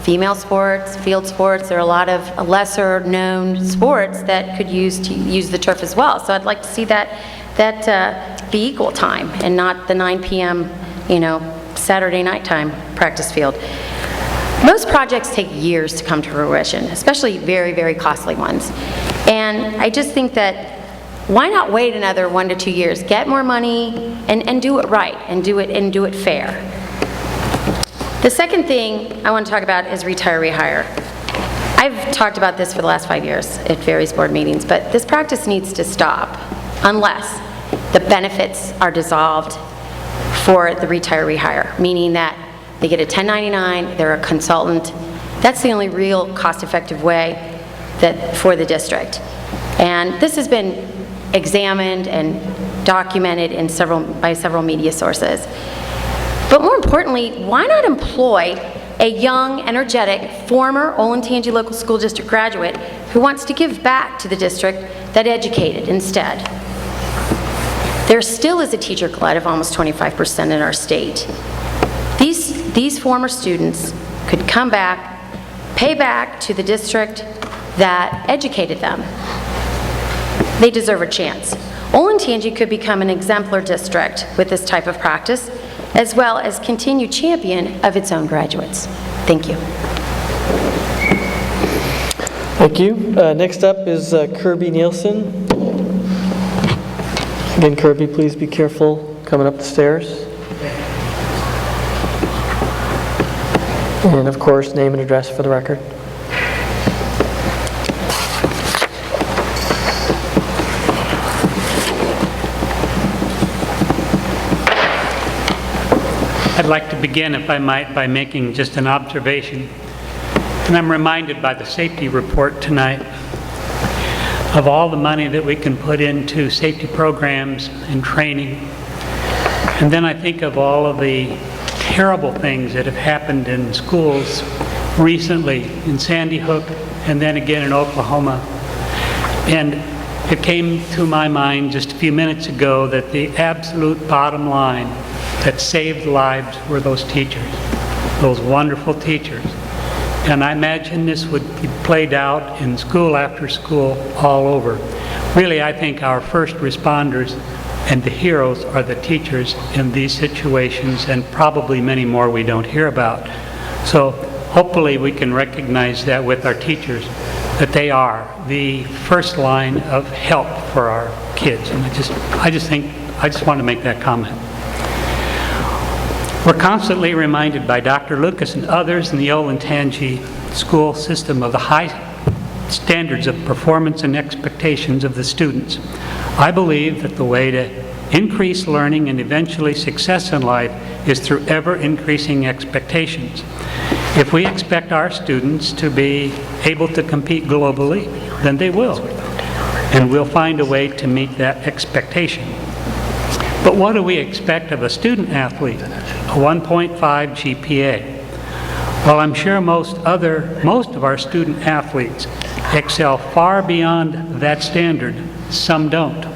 female sports, field sports. There are a lot of lesser-known sports that could use the turf as well. So I'd like to see that be equal time and not the 9 p.m. Saturday nighttime practice field. Most projects take years to come to fruition, especially very, very costly ones. And I just think that why not wait another 1 to 2 years, get more money, and do it right, and do it fair. The second thing I want to talk about is retiree hire. I've talked about this for the last 5 years at various board meetings, but this practice needs to stop unless the benefits are dissolved for the retiree hire, meaning that they get a 1099, they're a consultant. That's the only real cost-effective way for the district. And this has been examined and documented by several media sources. But more importantly, why not employ a young, energetic, former Olentangy Local School District graduate who wants to give back to the district that educated instead? There still is a teacher glut of almost 25% in our state. These former students could come back, pay back to the district that educated them. They deserve a chance. Olentangy could become an exemplar district with this type of practice, as well as continue champion of its own graduates. Thank you. Thank you. Next up is Kirby Nielsen. Again, Kirby, please be careful coming up the stairs. And of course, name and address for the record. I'd like to begin, if I might, by making just an observation. And I'm reminded by the safety report tonight of all the money that we can put into safety programs and training. And then I think of all of the terrible things that have happened in schools recently in Sandy Hook and then again in Oklahoma. And it came to my mind just a few minutes ago that the absolute bottom line that saved lives were those teachers, those wonderful teachers. And I imagine this would be played out in school after school all over. Really, I think our first responders and the heroes are the teachers in these situations, and probably many more we don't hear about. So hopefully we can recognize that with our teachers, that they are the first line of help for our kids. And I just want to make that comment. We're constantly reminded by Dr. Lucas and others in the Olentangy school system of the high standards of performance and expectations of the students. I believe that the way to Increased learning and eventually success in life is through ever-increasing expectations. If we expect our students to be able to compete globally, then they will, and we'll find a way to meet that expectation. But what do we expect of a student athlete? A 1.5 GPA. Well, I'm sure most of our student athletes excel far beyond that standard. Some don't.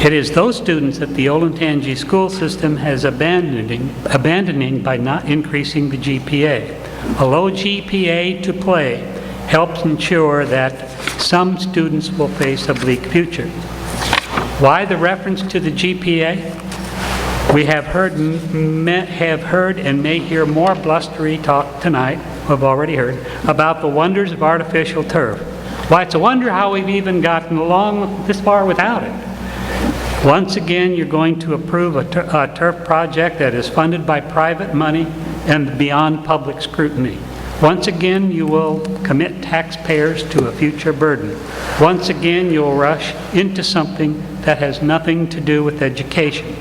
It is those students that the Olentangy school system has abandoning by not increasing the GPA. A low GPA to play helps ensure that some students will face a bleak future. Why the reference to the GPA? We have heard and may hear more blustery talk tonight, we've already heard, about the wonders of artificial turf. Why, it's a wonder how we've even gotten along this far without it. Once again, you're going to approve a turf project that is funded by private money and beyond public scrutiny. Once again, you will commit taxpayers to a future burden. Once again, you'll rush into something that has nothing to do with education.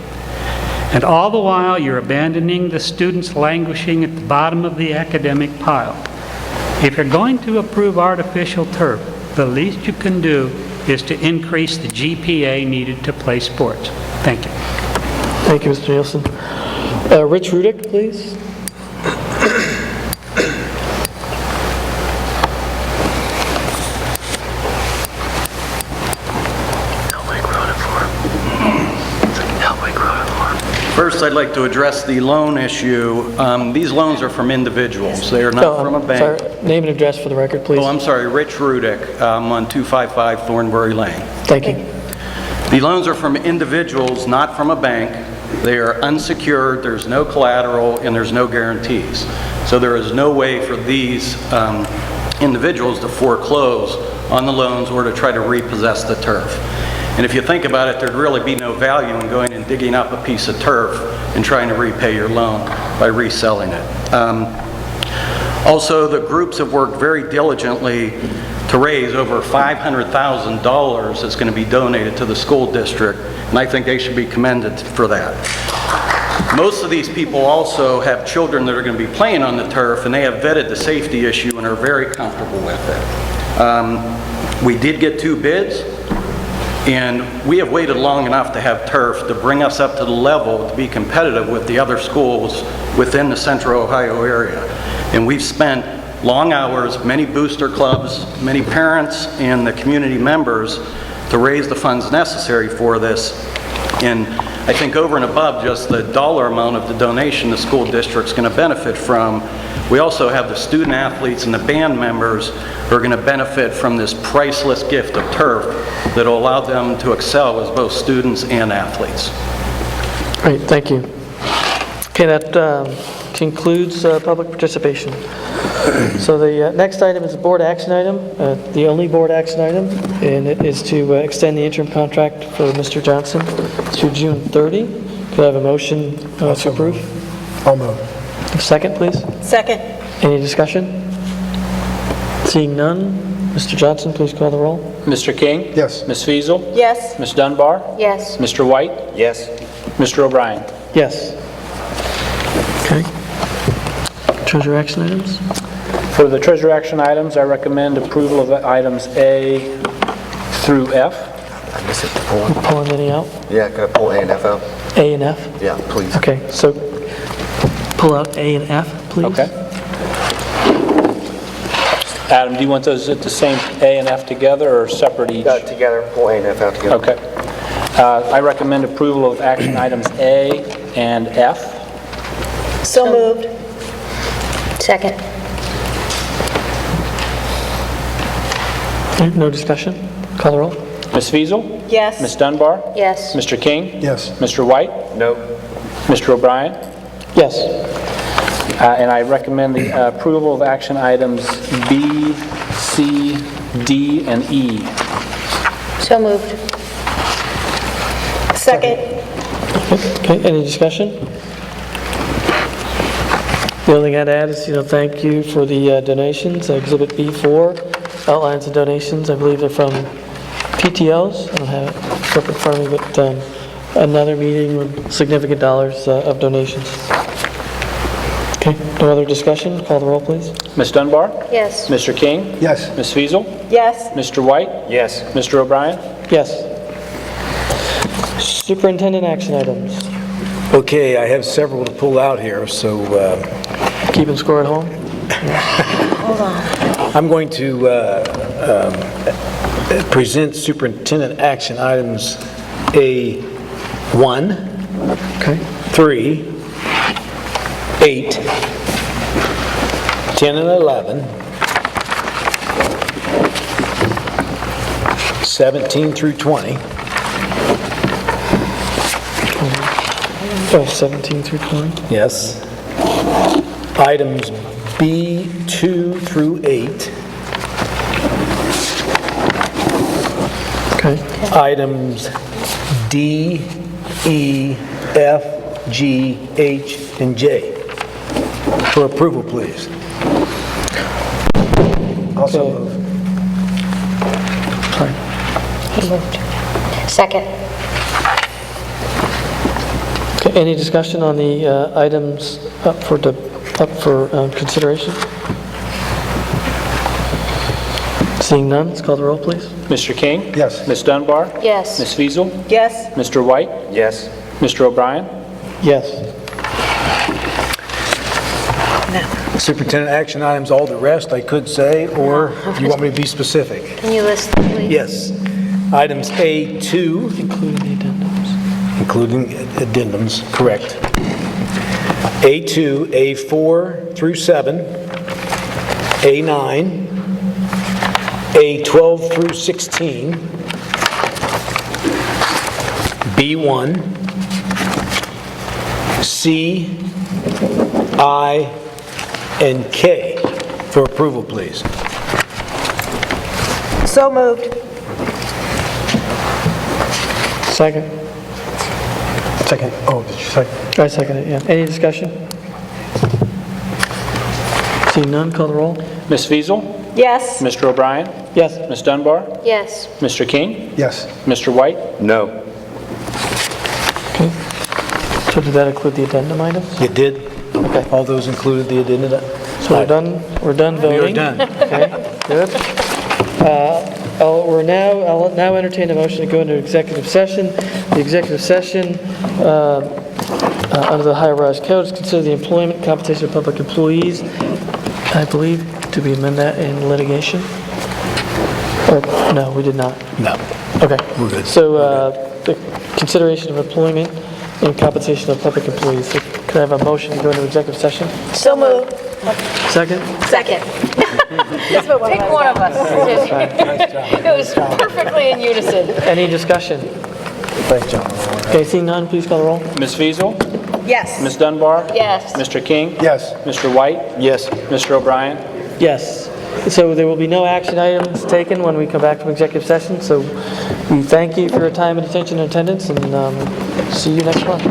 And all the while, you're abandoning the students languishing at the bottom of the academic pile. If you're going to approve artificial turf, the least you can do is to increase the GPA needed to play sports. Thank you. Thank you, Mr. Nielsen. Rich Rudick, please. First, I'd like to address the loan issue. These loans are from individuals. They are not from a bank. Sorry. Name and address for the record, please. Oh, I'm sorry. Rich Rudick, on 255 Thornbury Lane. Thank you. The loans are from individuals, not from a bank. They are unsecured, there's no collateral, and there's no guarantees. So there is no way for these individuals to foreclose on the loans or to try to repossess the turf. And if you think about it, there'd really be no value in going and digging up a piece of turf and trying to repay your loan by reselling it. Also, the groups have worked very diligently to raise over $500,000 that's going to be donated to the school district, and I think they should be commended for that. Most of these people also have children that are going to be playing on the turf, and they have vetted the safety issue and are very comfortable with it. We did get 2 bids. And we have waited long enough to have turf to bring us up to the level to be competitive with the other schools within the Central Ohio area. And we've spent long hours, many booster clubs, many parents, and the community members to raise the funds necessary for this. And I think over and above just the dollar amount of the donation the school district's going to benefit from, we also have the student athletes and the band members who are going to benefit from this priceless gift of turf that will allow them to excel as both students and athletes. Great, thank you. Okay, that concludes public participation. So the next item is a board action item, the only board action item, and it is to extend the interim contract for Mr. Johnson through June 30. Could I have a motion to approve? I'll move. Second, please. Second. Any discussion? Seeing none, Mr. Johnson, please call the roll. Mr. King? Yes. Ms. Feasel? Yes. Ms. Dunbar? Yes. Mr. White? Yes. Mr. O'Brien? Yes. Okay. Treasurer action items? For the treasurer action items, I recommend approval of items A through F. I miss it. Pull. Pulling any out? Yeah, can I pull A and F out? A and F? Yeah, please. Okay, so pull out A and F, please. Okay. Adam, do you want those at the same A and F together or separate each? Together, pull A and F out together. Okay. I recommend approval of action items A and F. So moved. Second. Okay, no discussion? Call the roll. Ms. Feasel? Yes. Ms. Dunbar? Yes. Mr. King? Yes. Mr. White? No. Mr. O'Brien? Yes. And I recommend the approval of action items B, C, D, and E. So moved. Second. Okay, any discussion? The only thing I'd add is, thank you for the donations. Exhibit B4 outlines the donations. I believe they're from PTOs. I don't have it up in front of me, but another meeting with significant dollars of donations. Okay, no other discussion? Call the roll, please. Ms. Dunbar? Yes. Mr. King? Yes. Ms. Feasel? Yes. Mr. White? Yes. Mr. O'Brien? Yes. Superintendent action items. Okay, I have several to pull out here, so Keeping score at home? Hold on. I'm going to present superintendent action items A1, Okay. 3, 8, 10 and 11, 17 through 20, Oh, 17 through 20. yes, items B2 through 8, Okay. items D, E, F, G, H, and J. For approval, please. Also move. Second. Okay, any discussion on the items up for consideration? Seeing none, let's call the roll, please. Mr. King? Yes. Ms. Dunbar? Yes. Ms. Feasel? Yes. Mr. White? Yes. Mr. O'Brien? Yes. Superintendent action items, all the rest, I could say, or do you want me to be specific? Can you list them, please? Yes. Items A2, Including the addendums. including addendums, correct. A2, A4 through 7, A9, A12 through 16, B1, C, I, and K. For approval, please. So moved. Second. Second. Oh, did you second? I second it, yeah. Any discussion? Seeing none, call the roll. Ms. Feasel? Yes. Mr. O'Brien? Yes. Ms. Dunbar? Yes. Mr. King? Yes. Mr. White? No. Okay. So did that include the addendum items? It did. Okay. All those included the addenda. So we're done voting? We are done. Okay, good. I'll now entertain a motion to go into executive session. The executive session, under the Ohio Revised Code, is consider the employment, compensation of public employees, I believe, to be amend that in litigation? Or, no, we did not. No. Okay. We're good. So, the consideration of employment and compensation of public employees. So could I have a motion to go into executive session? So moved. Second? Second. Pick one of us. It was perfectly in unison. Any discussion? Thanks, John. Okay, seeing none, please call the roll. Ms. Feasel? Yes. Ms. Dunbar? Yes. Mr. King? Yes. Mr. White? Yes. Mr. O'Brien? Yes. So there will be no action items taken when we come back from executive session. So we thank you for your time and attention and attendance, and see you next month.